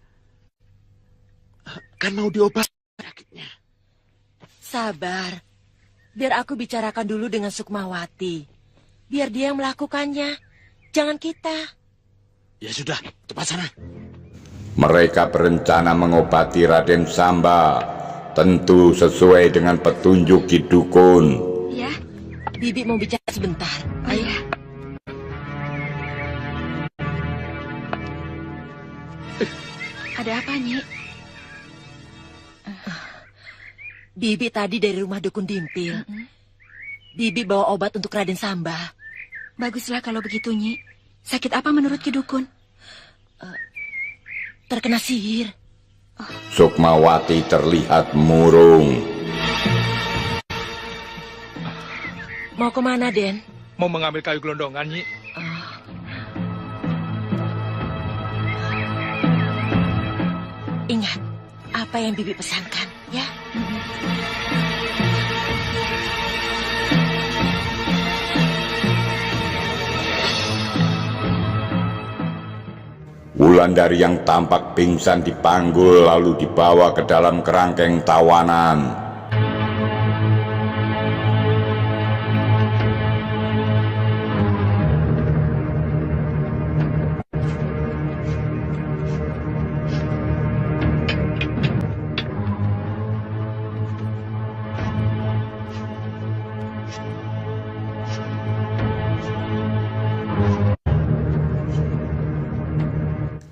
Kan mau diobati sakitnya. Sabar. Biar aku bicarakan dulu dengan Sukmawati. Biar dia yang melakukannya. Jangan kita. Ya sudah, cepat sana. Mereka berencana mengobati Raden Samba, tentu sesuai dengan petunjuk Ki Dukun. Ya, Bibi mau bicara sebentar. Ayo. Ada apa, Nyi? Bibi tadi dari rumah Dukun Dimpil. Bibi bawa obat untuk Raden Samba. Baguslah kalau begitu, Nyi. Sakit apa menurut Ki Dukun? Terkena sihir. Sukmawati terlihat murung. Mau kemana, Den? Mau mengambil kayu gelondongan, Nyi. Ingat, apa yang Bibi pesankan, ya? Wulandari yang tampak pingsan dipanggul lalu dibawa ke dalam kerangkeng tawanan.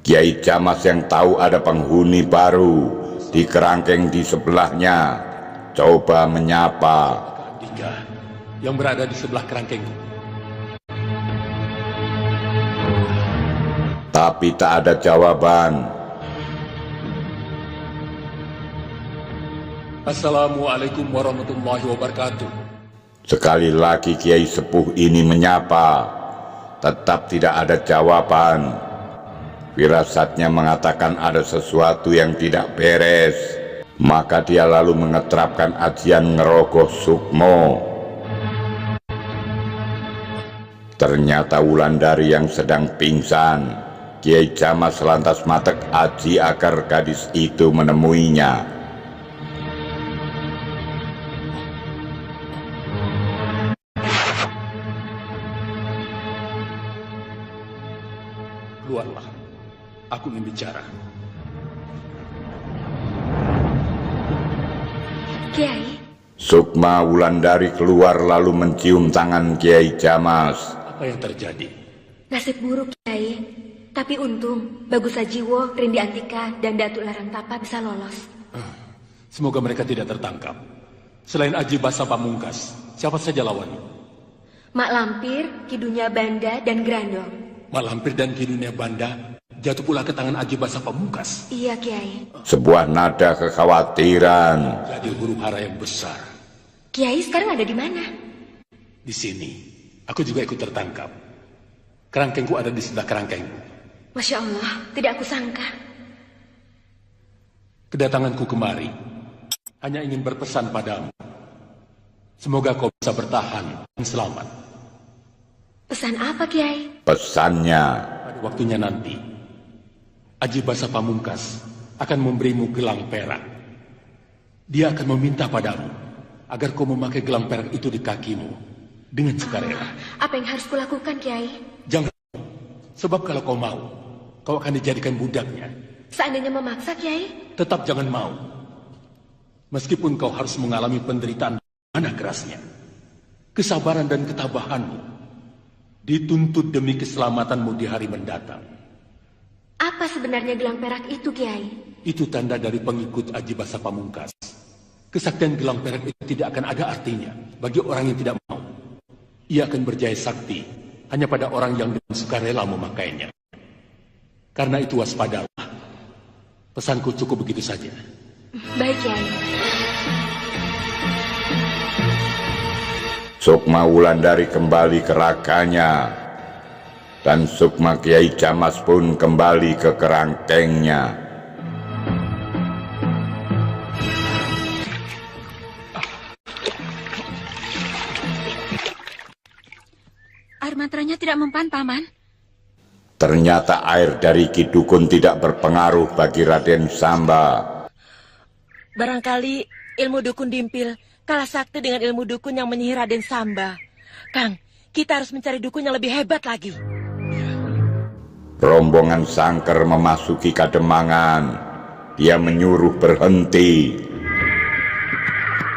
Kiai Jamas yang tahu ada penghuni baru di kerangkeng di sebelahnya coba menyapa. Andika yang berada di sebelah kerangkengku. Tapi tak ada jawaban. Assalamualaikum warahmatullahi wabarakatuh. Sekali lagi Kiai Sepuh ini menyapa, tetap tidak ada jawaban. Firasatnya mengatakan ada sesuatu yang tidak beres. Maka dia lalu mengeterapkan ajian ngerogoh Sukmo. Ternyata Wulandari yang sedang pingsan. Kiai Jamas lantas matek aji agar gadis itu menemuinya. Keluarlah. Aku ingin bicara. Kiai. Sukma Wulandari keluar lalu mencium tangan Kiai Jamas. Apa yang terjadi? Nasib buruk, Kiai. Tapi untung, Bagus Sajiwo, Rindi Antika, dan Datuk Larang Tapa bisa lolos. Semoga mereka tidak tertangkap. Selain Aji Basa Pamungkas, siapa saja lawannya? Mak Lampir, Kidunya Banda, dan Grandong. Mak Lampir dan Kidunya Banda jatuh pula ke tangan Aji Basa Pamungkas. Iya, Kiai. Sebuah nada kekhawatiran. Jadi huru hara yang besar. Kiai sekarang ada di mana? Di sini. Aku juga ikut tertangkap. Kerangkengku ada di sebelah kerangkengku. Masya Allah, tidak aku sangka. Kedatanganku kemari hanya ingin berpesan padamu. Semoga kau bisa bertahan dan selamat. Pesan apa, Kiai? Pesannya. Pada waktunya nanti, Aji Basa Pamungkas akan memberimu gelang perak. Dia akan meminta padamu agar kau memakai gelang perak itu di kakimu dengan sukarela. Apa yang harus kulakukan, Kiai? Jangan, sebab kalau kau mau, kau akan dijadikan budaknya. Seandainya memaksa, Kiai? Tetap jangan mau. Meskipun kau harus mengalami penderitaan mana kerasnya, kesabaran dan ketabahanmu dituntut demi keselamatanmu di hari mendatang. Apa sebenarnya gelang perak itu, Kiai? Itu tanda dari pengikut Aji Basa Pamungkas. Kesaktian gelang perak itu tidak akan ada artinya bagi orang yang tidak mau. Ia akan berjaya sakti hanya pada orang yang dengan sukarela memakainya. Karena itu waspadalah. Pesanku cukup begitu saja. Baik, Kiai. Sukma Wulandari kembali ke raganya, dan Sukma Kiai Jamas pun kembali ke kerangkengnya. Air mantranya tidak mempan, Paman. Ternyata air dari Ki Dukun tidak berpengaruh bagi Raden Samba. Barangkali ilmu dukun dimpil kalah sakti dengan ilmu dukun yang menyihir Raden Samba. Kang, kita harus mencari dukun yang lebih hebat lagi. Rombongan Sangker memasuki Kademangan. Dia menyuruh berhenti.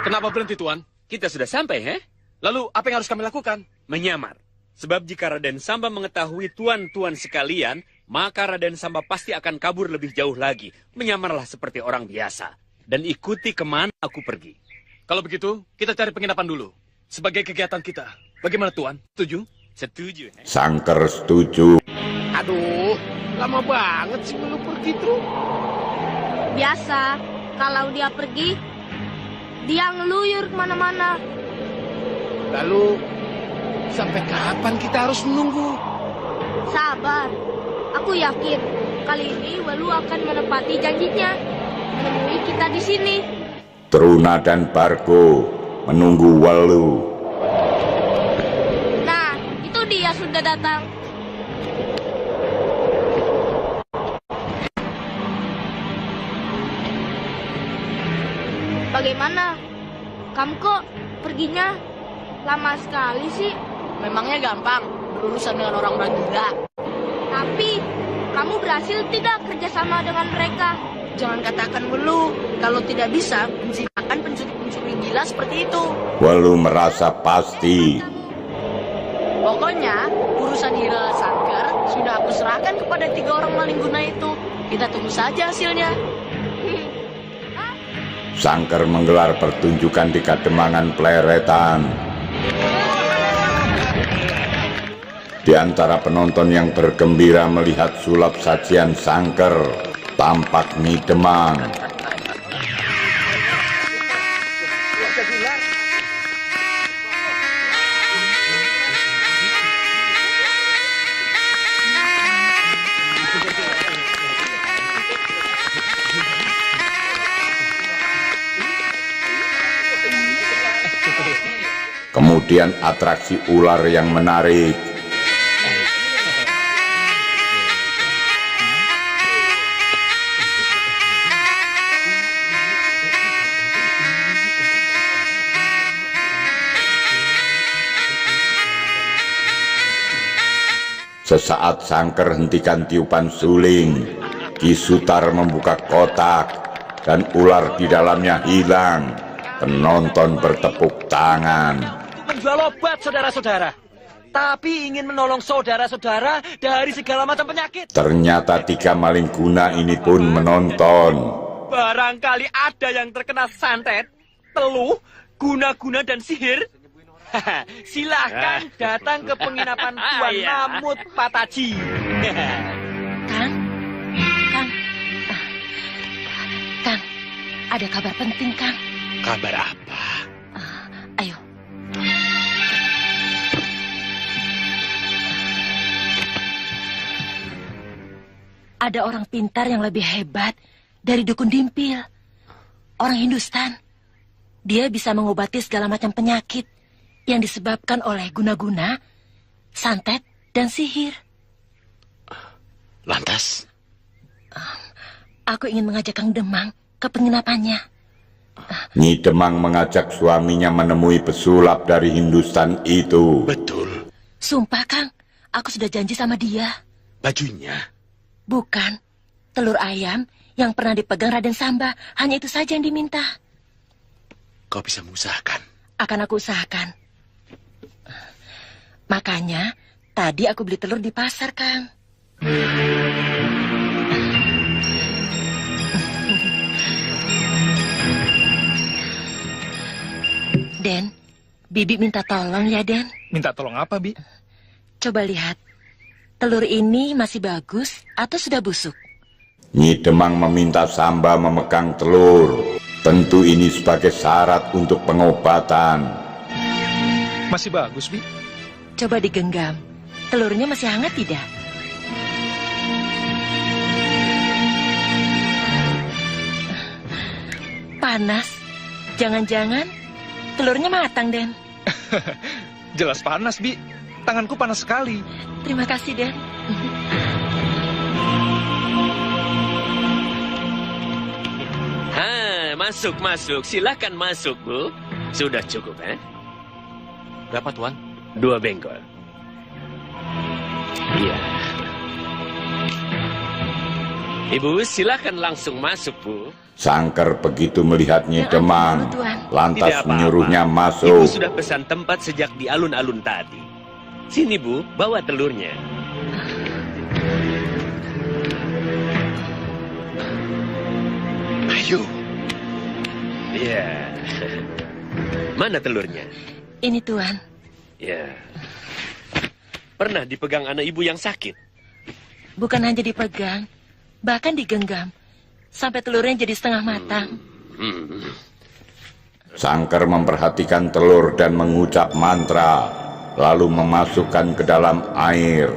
Kenapa berhenti, Tuan? Kita sudah sampai, he? Lalu apa yang harus kami lakukan? Menyamar. Sebab jika Raden Samba mengetahui tuan-tuan sekalian, maka Raden Samba pasti akan kabur lebih jauh lagi. Menyamarlah seperti orang biasa. Dan ikuti kemana aku pergi. Kalau begitu, kita cari penginapan dulu. Sebagai kegiatan kita. Bagaimana, Tuan? Setuju? Setuju. Sangker setuju. Aduh, lama banget sih lu pergi tuh. Biasa, kalau dia pergi, dia ngeluyur kemana-mana. Lalu, sampai kapan kita harus menunggu? Sabar, aku yakin kali ini Walu akan menepati janjinya, menemui kita di sini. Truna dan Bargo menunggu Walu. Nah, itu dia sudah datang. Bagaimana? Kamu kok perginya lama sekali sih? Memangnya gampang berurusan dengan orang Madura. Tapi kamu berhasil tidak kerjasama dengan mereka? Jangan katakan Walu kalau tidak bisa menjinakkan pencuri-pencuri gila seperti itu. Walu merasa pasti. Pokoknya urusan Hira Sangker sudah aku serahkan kepada 3 orang maling guna itu. Kita tunggu saja hasilnya. Sangker menggelar pertunjukan di Kademangan Pleretan. Di antara penonton yang bergembira melihat sulap sajian Sangker, tampak Nyi Demang. Kemudian atraksi ular yang menarik. Sesaat Sangker hentikan tiupan suling, Ki Sutar membuka kotak, dan ular di dalamnya hilang. Penonton bertepuk tangan. Menjual obat, saudara-saudara. Tapi ingin menolong saudara-saudara dari segala macam penyakit. Ternyata 3 maling guna ini pun menonton. Barangkali ada yang terkena santet, teluh, guna-guna dan sihir. Silahkan datang ke penginapan Tuan Mamut Pataji. Kang, Kang, ada kabar penting, Kang. Kabar apa? Ayo. Ada orang pintar yang lebih hebat dari dukun dimpil. Orang Hindustan. Dia bisa mengobati segala macam penyakit yang disebabkan oleh guna-guna, santet, dan sihir. Lantas? Aku ingin mengajak Kang Demang ke penginapannya. Nyi Demang mengajak suaminya menemui pesulap dari Hindustan itu. Betul. Sumpah, Kang, aku sudah janji sama dia. Bajunya? Bukan, telur ayam yang pernah dipegang Raden Samba. Hanya itu saja yang diminta. Kau bisa mengusahakan? Akan aku usahakan. Makanya, tadi aku beli telur di pasar, Kang. Den, Bibi minta tolong ya, Den. Minta tolong apa, Bi? Coba lihat, telur ini masih bagus atau sudah busuk? Nyi Demang meminta Samba memegang telur. Tentu ini sebagai syarat untuk pengobatan. Masih bagus, Bi. Coba digenggam. Telurnya masih hangat tidak? Panas. Jangan-jangan telurnya matang, Den. Jelas panas, Bi. Tanganku panas sekali. Terima kasih, Den. Masuk. Silakan masuk, Bu. Sudah cukup, Berapa, Tuan? 2 bengkol. Iya. Ibu, silakan langsung masuk, Bu. Sangker begitu melihat Nyi Demang, lantas Tidak apa-apa. menyuruhnya Ibu masuk. sudah pesan tempat sejak di alun-alun tadi. Sini, Bu, bawa telurnya. Ayo. Ya. Mana telurnya? Ini, Tuan. Ya. Pernah dipegang anak ibu yang sakit? Bukan hanya dipegang, bahkan digenggam. Sampai telurnya jadi setengah matang. Sangker memperhatikan telur dan mengucap mantra, lalu memasukkan ke dalam air.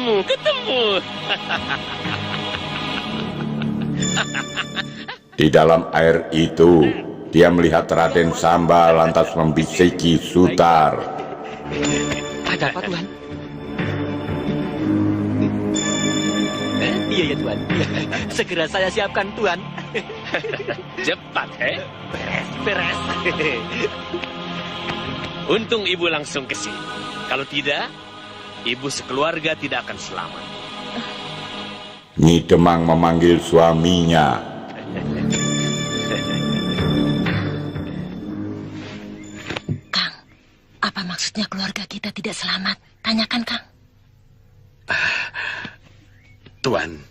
Ketemu. Di dalam air itu, dia melihat Raden Samba lantas membisiki Sutar. Ada apa, Tuan? Iya ya, Tuan. Segera saya siapkan, Tuan. Cepat, beres. Untung ibu langsung ke sini. Kalau tidak, ibu sekeluarga tidak akan selamat. Nyi Demang memanggil suaminya. Kang, apa maksudnya keluarga kita tidak selamat? Tanyakan, Kang. Tuan,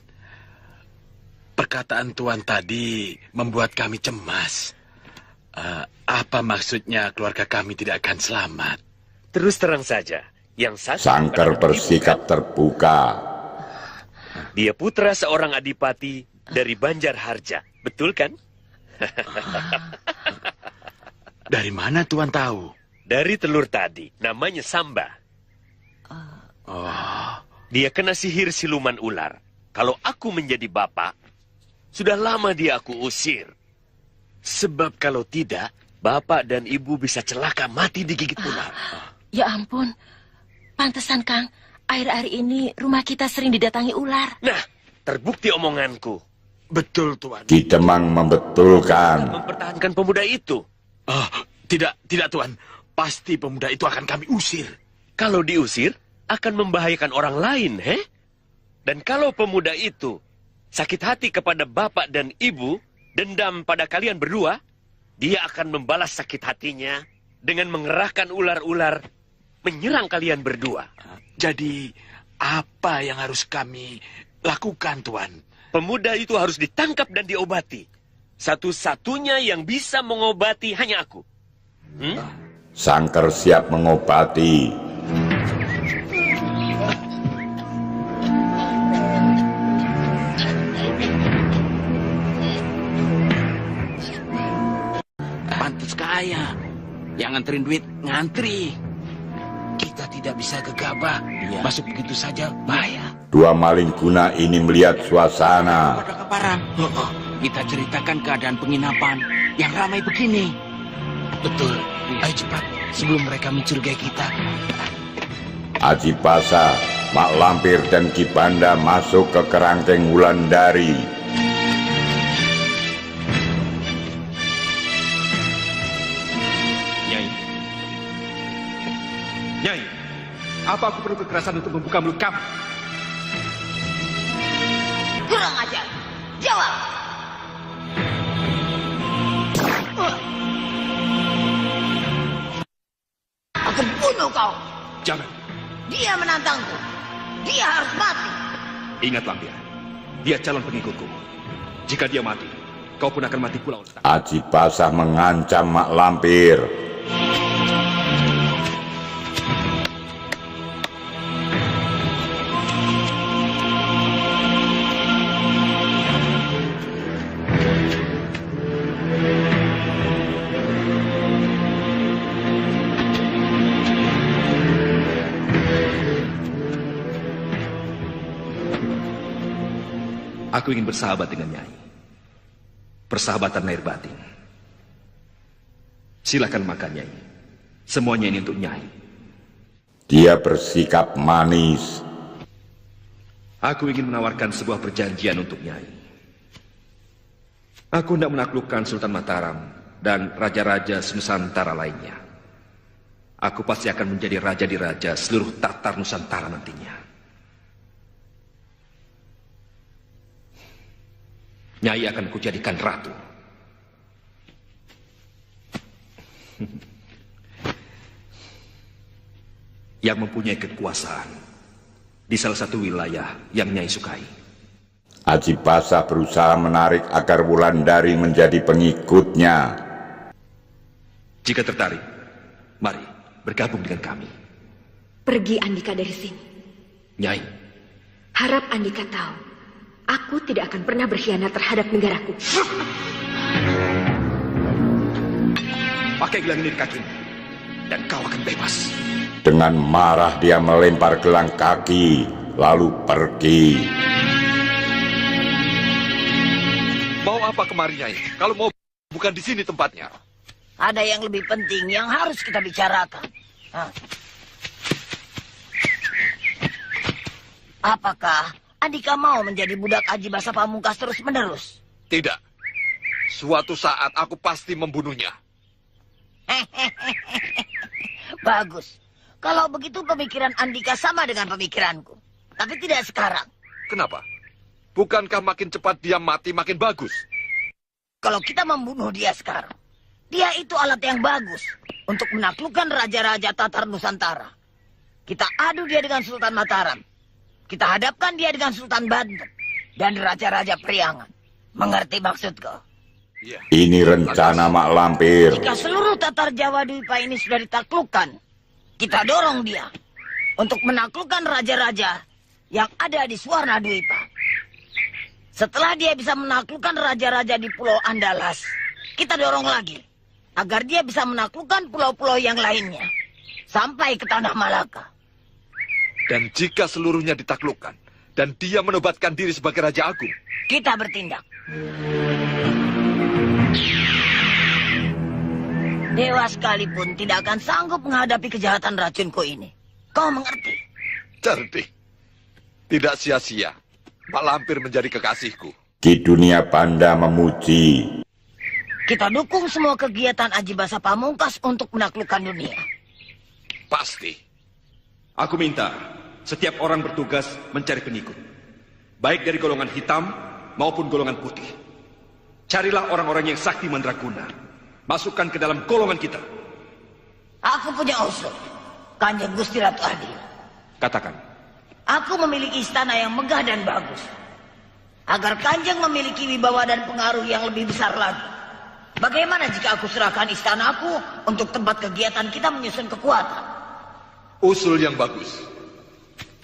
perkataan Tuan tadi membuat kami cemas. Apa maksudnya keluarga kami tidak akan selamat? Terus terang saja, yang satu Sangker bersikap terbuka. Dia putra seorang adipati dari Banjarharja, betul kan? Dari mana Tuan tahu? Dari telur tadi, namanya Samba. Dia kena sihir siluman ular. Kalau aku menjadi bapak, sudah lama dia aku usir. Sebab kalau tidak, bapak dan ibu bisa celaka mati digigit ular. Ya ampun, pantesan, Kang. Akhir-akhir ini rumah kita sering didatangi ular. Nah, terbukti omonganku. Betul, Tuan. Nyi Demang membetulkan. Mempertahankan pemuda itu. Tidak, Tuan. Pasti pemuda itu akan kami usir. Kalau diusir, akan membahayakan orang lain, Dan kalau pemuda itu sakit hati kepada bapak dan ibu, dendam pada kalian berdua, dia akan membalas sakit hatinya dengan mengerahkan ular-ular menyerang kalian berdua. Jadi, apa yang harus kami lakukan, Tuan? Pemuda itu harus ditangkap dan diobati. Satu-satunya yang bisa mengobati hanya aku. Sangker siap mengobati. Pantes kaya. Yang nganterin duit, ngantri. Kita tidak bisa gegabah. Masuk begitu saja, bahaya. Dua maling guna ini melihat suasana. Keparan. Kita ceritakan keadaan penginapan yang ramai begini. Betul. Ayo cepat, sebelum mereka mencurigai kita. Aji Pasa, Mak Lampir dan Ki Banda masuk ke kerangkeng Wulandari. Apa aku perlu kekerasan untuk membuka mulut kamu? Kurang ajar. Jawab. Aku bunuh kau. Jangan. Dia menantangku. Dia harus mati. Ingat Lampir, dia calon pengikutku. Jika dia mati, kau pun akan mati pula. Aji Basah mengancam Mak Lampir. Aku ingin bersahabat dengan Nyai. Persahabatan lahir batin. Silakan makan, Nyai. Semuanya ini untuk Nyai. Dia bersikap manis. Aku ingin menawarkan sebuah perjanjian untuk Nyai. Aku hendak menaklukkan Sultan Mataram dan raja-raja Nusantara lainnya. Aku pasti akan menjadi raja di raja seluruh Tatar Nusantara nantinya. Nyai akan kujadikan ratu. Yang mempunyai kekuasaan di salah satu wilayah yang Nyai sukai. Aji Basah berusaha menarik agar Wulandari menjadi pengikutnya. Jika tertarik, mari bergabung dengan kami. Pergi Andika dari sini. Nyai. Harap Andika tahu, aku tidak akan pernah berkhianat terhadap negaraku. Pakai gelang ini di kakimu, dan kau akan bebas. Dengan marah dia melempar gelang kaki, lalu pergi. Mau apa kemari, Nyai? Kalau mau bukan di sini tempatnya. Ada yang lebih penting yang harus kita bicarakan. Apakah Andika mau menjadi budak Aji Basah Pamungkas terus-menerus? Tidak. Suatu saat aku pasti membunuhnya. Bagus. Kalau begitu pemikiran Andika sama dengan pemikiranku. Tapi tidak sekarang. Kenapa? Bukankah makin cepat dia mati makin bagus? Kalau kita membunuh dia sekarang, dia itu alat yang bagus untuk menaklukkan raja-raja Tatar Nusantara. Kita adu dia dengan Sultan Mataram. Kita hadapkan dia dengan Sultan Banten dan raja-raja Priangan. Mengerti maksudku? Ini rencana Mak Lampir. Jika seluruh Tatar Jawa Dwipa ini sudah ditaklukkan, kita dorong dia untuk menaklukkan raja-raja yang ada di Swarna Dwipa. Setelah dia bisa menaklukkan raja-raja di Pulau Andalas, kita dorong lagi agar dia bisa menaklukkan pulau-pulau yang lainnya sampai ke Tanah Malaka. Dan jika seluruhnya ditaklukkan dan dia menobatkan diri sebagai Raja Agung, kita bertindak. Dewa sekalipun tidak akan sanggup menghadapi kejahatan racunku ini. Kau mengerti? Cerdik. Tidak sia-sia Mak Lampir menjadi kekasihku. Ki Dunia Banda memuji. Kita dukung semua kegiatan Aji Basah Pamungkas untuk menaklukkan dunia. Pasti. Aku minta setiap orang bertugas mencari pengikut. Baik dari golongan hitam maupun golongan putih. Carilah orang-orang yang sakti mandraguna. Masukkan ke dalam golongan kita. Aku punya usul. Kanjeng Gusti Ratu Adil. Katakan. Aku memiliki istana yang megah dan bagus. Agar Kanjeng memiliki wibawa dan pengaruh yang lebih besar lagi. Bagaimana jika aku serahkan istanaku untuk tempat kegiatan kita menyusun kekuatan? Usul yang bagus.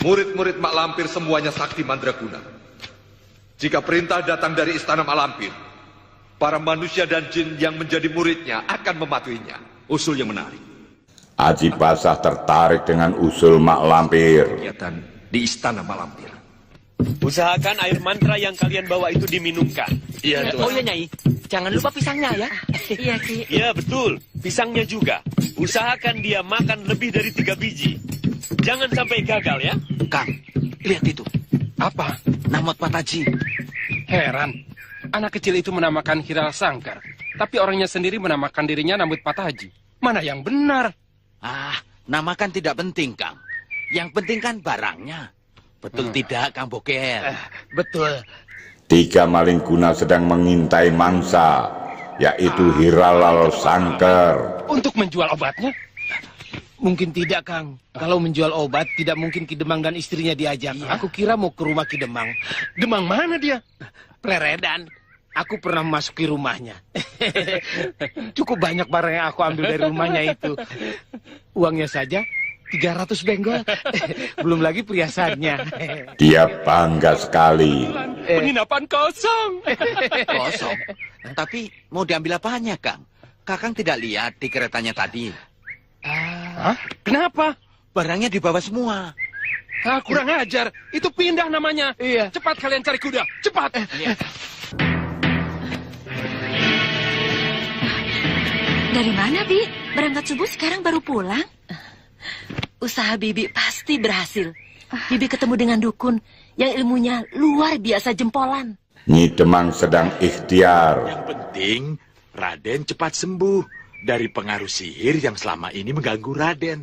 Murid-murid Mak Lampir semuanya sakti mandraguna. Jika perintah datang dari istana Mak Lampir, para manusia dan jin yang menjadi muridnya akan mematuhinya. Usul yang menarik. Aji Basah tertarik dengan usul Mak Lampir. Kegiatan di istana Mak Lampir. Usahakan air mantra yang kalian bawa itu diminumkan. Iya, Tuan. Oh iya, Nyai. Jangan lupa pisangnya ya. Iya, Ki. Iya, betul. Pisangnya juga. Usahakan dia makan lebih dari 3 biji. Jangan sampai gagal ya. Kang, lihat itu. Apa? Namot Pataji. Heran. Anak kecil itu menamakan Hiral Sangkar. Tapi orangnya sendiri menamakan dirinya Namut Pataji. Mana yang benar? Ah, nama kan tidak penting, Kang. Yang penting kan barangnya. Betul tidak, Kang Boker? Betul. 3 maling guna sedang mengintai mangsa, yaitu Hiralal Sangker. Untuk menjual obatnya? Mungkin tidak, Kang. Kalau menjual obat, tidak mungkin Ki Demang dan istrinya diajak. Aku kira mau ke rumah Ki Demang. Demang mana dia? Pleredan. Aku pernah memasuki rumahnya. Cukup banyak barang yang aku ambil dari rumahnya itu. Uangnya saja 300 benggol. Belum lagi perhiasannya. Dia bangga sekali. Penginapan kosong. Kosong? Tapi mau diambil apanya, Kang? Kakang tidak lihat di keretanya tadi. Hah? Kenapa? Barangnya dibawa semua. Kurang ajar. Itu pindah namanya. Iya. Cepat kalian cari kuda. Cepat. Dari mana, Bi? Berangkat subuh sekarang baru pulang? Usaha Bibi pasti berhasil. Bibi ketemu dengan dukun yang ilmunya luar biasa jempolan. Nyi Demang sedang ikhtiar. Yang penting Raden cepat sembuh dari pengaruh sihir yang selama ini mengganggu Raden.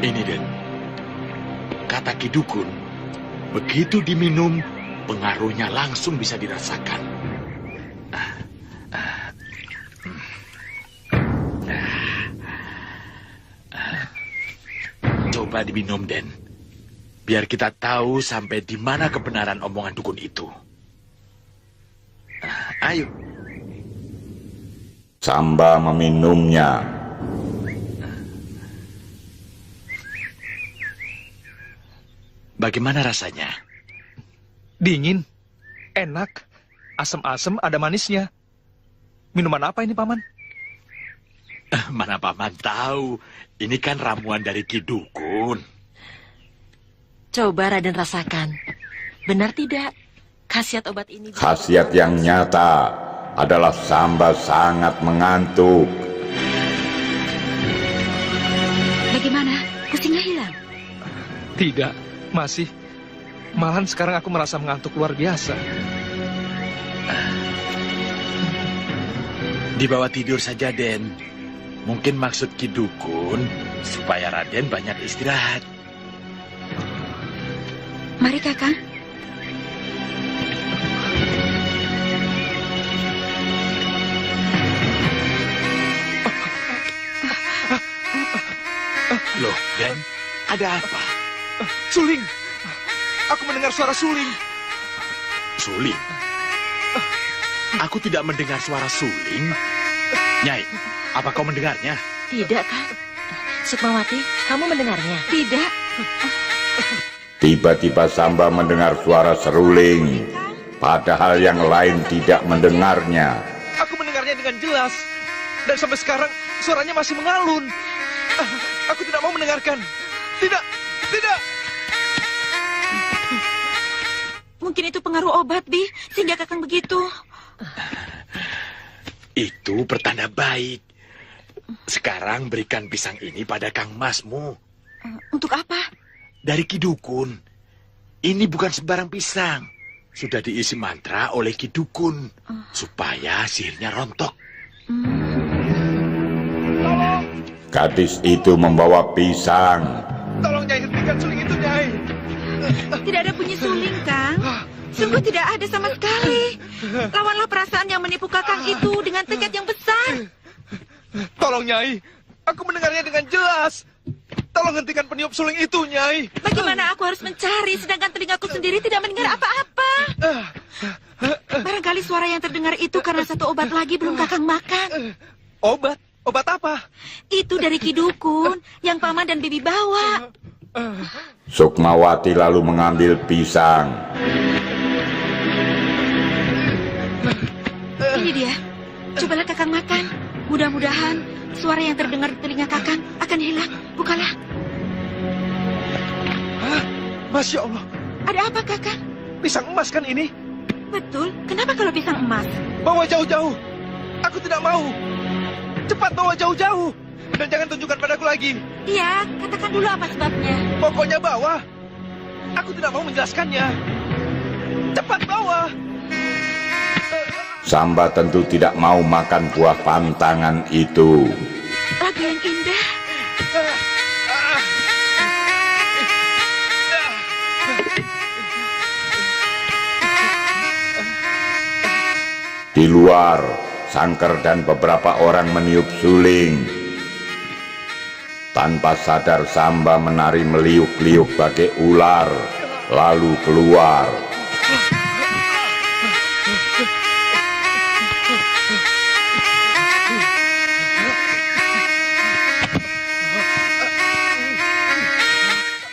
Ini, Den. Kata Ki Dukun, begitu diminum, pengaruhnya langsung bisa dirasakan. Coba diminum, Den. Biar kita tahu sampai di mana kebenaran omongan dukun itu. Ayo. Samba meminumnya. Bagaimana rasanya? Dingin, enak, asam-asam, ada manisnya. Minuman apa ini, Paman? Mana Paman tahu, ini kan ramuan dari Ki Dukun. Coba Raden rasakan. Benar tidak? Khasiat obat ini... Khasiat yang nyata adalah Samba sangat mengantuk. Bagaimana? Pusingnya hilang? Tidak, masih. Malahan sekarang aku merasa mengantuk luar biasa. Dibawa tidur saja, Den. Mungkin maksud Ki Dukun supaya Raden banyak istirahat. Mari, Kakang. Loh, Den, ada apa? Suling! Aku mendengar suara suling. Suling? Aku tidak mendengar suara suling. Nyai, apa kau mendengarnya? Tidak, Kang. Sukmawati, kamu mendengarnya? Tidak. Tiba-tiba Samba mendengar suara seruling, padahal yang lain tidak mendengarnya. Aku mendengarnya dengan jelas. Dan sampai sekarang suaranya masih mengalun. Aku tidak mau mendengarkan. Tidak, tidak. Mungkin itu pengaruh obat, Bi, sehingga Kakang begitu. Itu pertanda baik. Sekarang berikan pisang ini pada Kang Masmu. Untuk apa? Dari Ki Dukun. Ini bukan sembarang pisang. Sudah diisi mantra oleh Ki Dukun. Supaya sihirnya rontok. Gadis itu membawa pisang. Tolong Nyai hentikan suling itu, Nyai. Tidak ada bunyi suling, Kang. Sungguh tidak ada sama sekali. Lawanlah perasaan yang menipu Kakang itu dengan tekad yang besar. Tolong, Nyai. Aku mendengarnya dengan jelas. Tolong hentikan peniup suling itu, Nyai. Bagaimana aku harus mencari, sedangkan telingaku sendiri tidak mendengar apa-apa. Barangkali suara yang terdengar itu karena satu obat lagi belum Kakang makan. Obat? Obat apa? Itu dari Ki Dukun yang Paman dan Bibi bawa. Sukmawati lalu mengambil pisang. Ini dia. Cobalah Kakang makan. Mudah-mudahan suara yang terdengar di telinga Kakang akan hilang. Bukalah. Masya Allah. Ada apa, Kakang? Pisang emas kan ini? Betul. Kenapa kalau pisang emas? Bawa jauh-jauh. Aku tidak mau. Cepat bawa jauh-jauh. Dan jangan tunjukkan padaku lagi. Iya, katakan dulu apa sebabnya. Pokoknya bawa. Aku tidak mau menjelaskannya. Cepat bawa. Samba tentu tidak mau makan buah pantangan itu. Lagu yang indah. Di luar, Sangker dan beberapa orang meniup suling. Tanpa sadar Samba menari meliuk-liuk bagai ular, lalu keluar.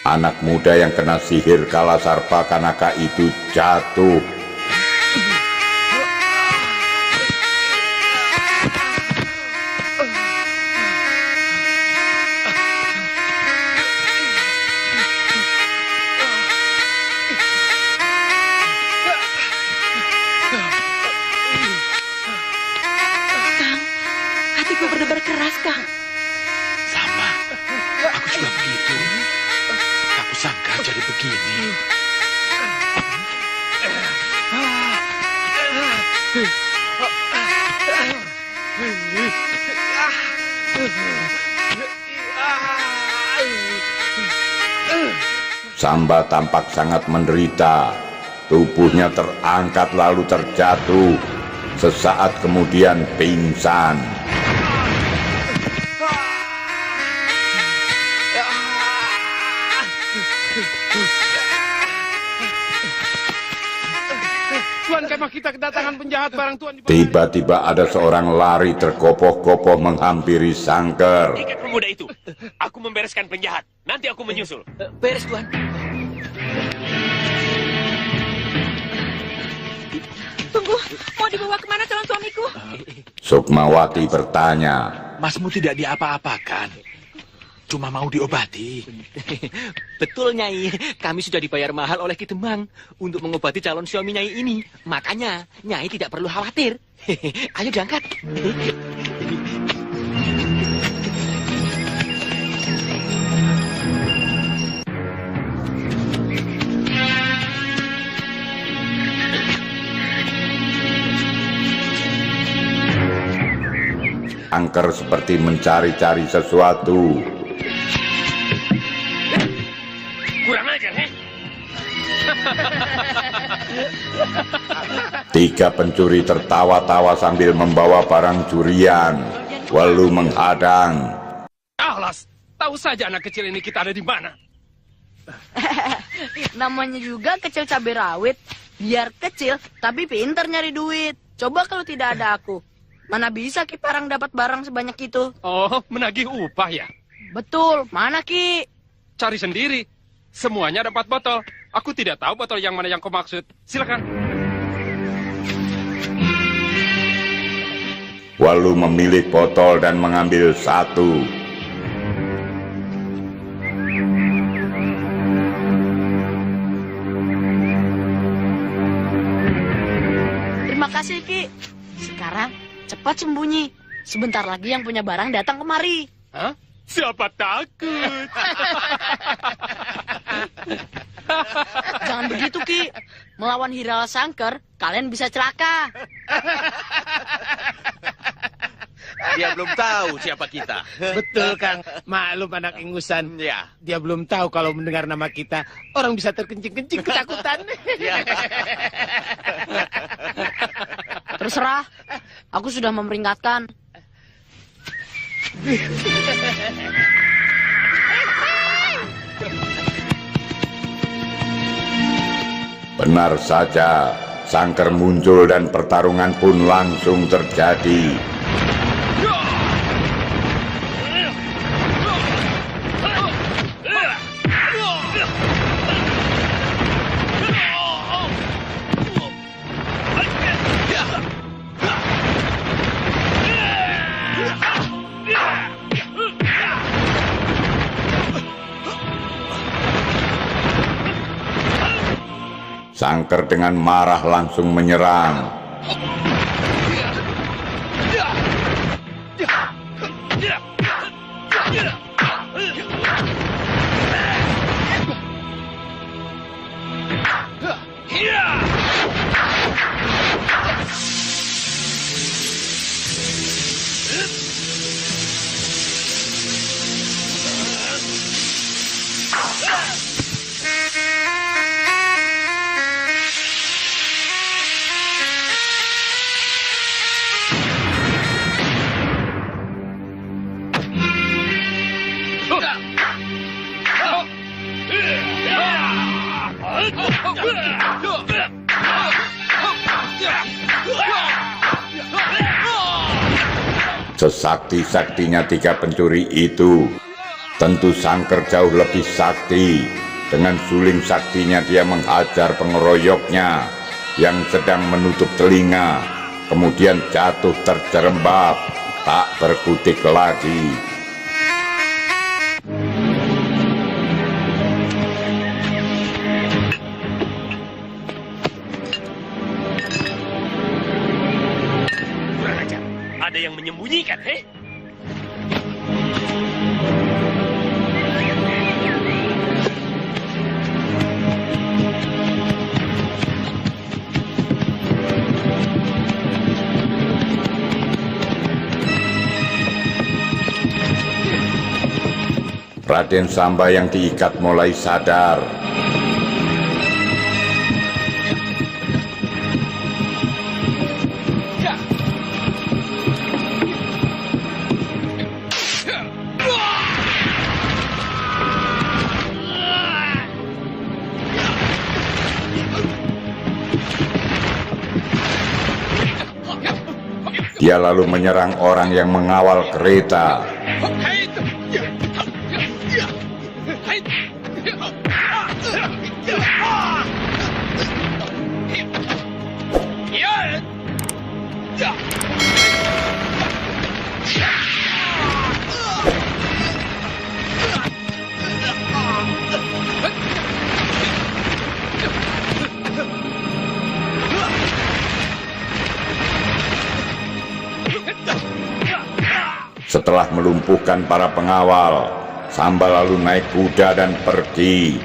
Anak muda yang kena sihir Kalasarpakanaka itu jatuh. Samba tampak sangat menderita. Tubuhnya terangkat lalu terjatuh. Sesaat kemudian pingsan. Tuan, kemah kita kedatangan penjahat barang Tuan. Tiba-tiba ada seorang lari terkopoh-kopoh menghampiri Sangker. Ikat pemuda itu. Aku membereskan penjahat. Nanti aku menyusul. Beres, Tuan. Tunggu, mau dibawa kemana calon suamiku? Sukmawati bertanya. Masmu tidak diapa-apakan. Cuma mau diobati. Betul, Nyai. Kami sudah dibayar mahal oleh Ki Demang untuk mengobati calon suami Nyai ini. Makanya, Nyai tidak perlu khawatir. Ayo diangkat. Angker seperti mencari-cari sesuatu. Kurang ajar, he? Tiga pencuri tertawa-tawa sambil membawa barang curian. Walu menghadang. Alas, tahu saja anak kecil ini kita ada di mana. Namanya juga kecil cabai rawit. Biar kecil, tapi pinter nyari duit. Coba kalau tidak ada aku. Mana bisa Ki Parang dapat barang sebanyak itu? Oh, menagih upah ya? Betul, mana Ki? Cari sendiri. Semuanya ada 4 botol. Aku tidak tahu botol yang mana yang kau maksud. Silakan. Walu memilih botol dan mengambil satu. Terima kasih Ki. Sekarang cepat sembunyi. Sebentar lagi yang punya barang datang kemari. Hah? Siapa takut? Jangan begitu Ki. Melawan Hirala Sangker, kalian bisa celaka. Dia belum tahu siapa kita. Betul, Kang. Maklum anak ingusan. Ya. Dia belum tahu kalau mendengar nama kita, orang bisa terkencing-kencing ketakutan. Ya. Terserah. Aku sudah memperingatkan. Benar saja, Sangker muncul dan pertarungan pun langsung terjadi. Sangker dengan marah langsung menyerang. Sesakti-saktinya tiga pencuri itu, tentu Sangker jauh lebih sakti. Dengan suling saktinya dia menghajar pengeroyoknya yang sedang menutup telinga, kemudian jatuh terjerembab, tak berkutik lagi. Ada yang menyembunyikan, heh? Raden Samba yang diikat mulai sadar. Dia lalu menyerang orang yang mengawal kereta. Setelah melumpuhkan para pengawal, Samba lalu naik kuda dan pergi.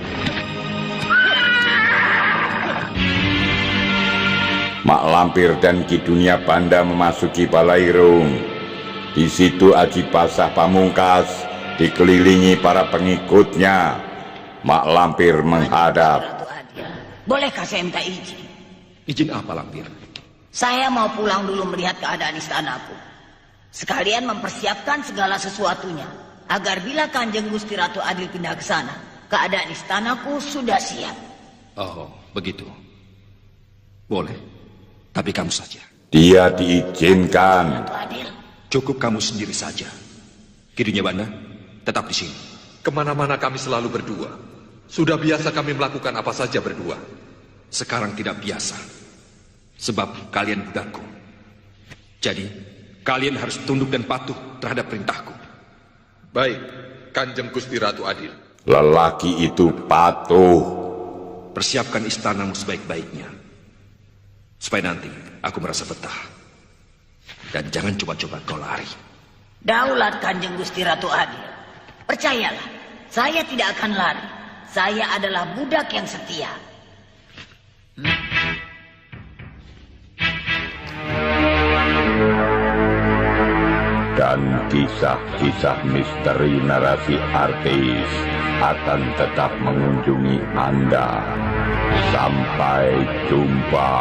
Mak Lampir dan Ki Dunia Banda memasuki Balairung. Di situ Aji Basah Pamungkas dikelilingi para pengikutnya. Mak Lampir menghadap. Bolehkah saya minta izin? Izin apa, Lampir? Saya mau pulang dulu melihat keadaan istanaku. Sekalian mempersiapkan segala sesuatunya, agar bila Kanjeng Gusti Ratu Adil pindah ke sana, keadaan istanaku sudah siap. Oh, begitu. Boleh, tapi kamu saja. Dia diizinkan. Cukup kamu sendiri saja. Ki Dunia Banda, tetap di sini. Kemana-mana kami selalu berdua. Sudah biasa kami melakukan apa saja berdua. Sekarang tidak biasa, sebab kalian budakku. Jadi, kalian harus tunduk dan patuh terhadap perintahku. Baik, Kanjeng Gusti Ratu Adil. Lelaki itu patuh. Persiapkan istanamu sebaik-baiknya, supaya nanti aku merasa betah. Dan jangan coba-coba kau lari. Daulat Kanjeng Gusti Ratu Adil. Percayalah, saya tidak akan lari. Saya adalah budak yang setia. Dan kisah-kisah misteri narasi artis akan tetap mengunjungi Anda. Sampai jumpa.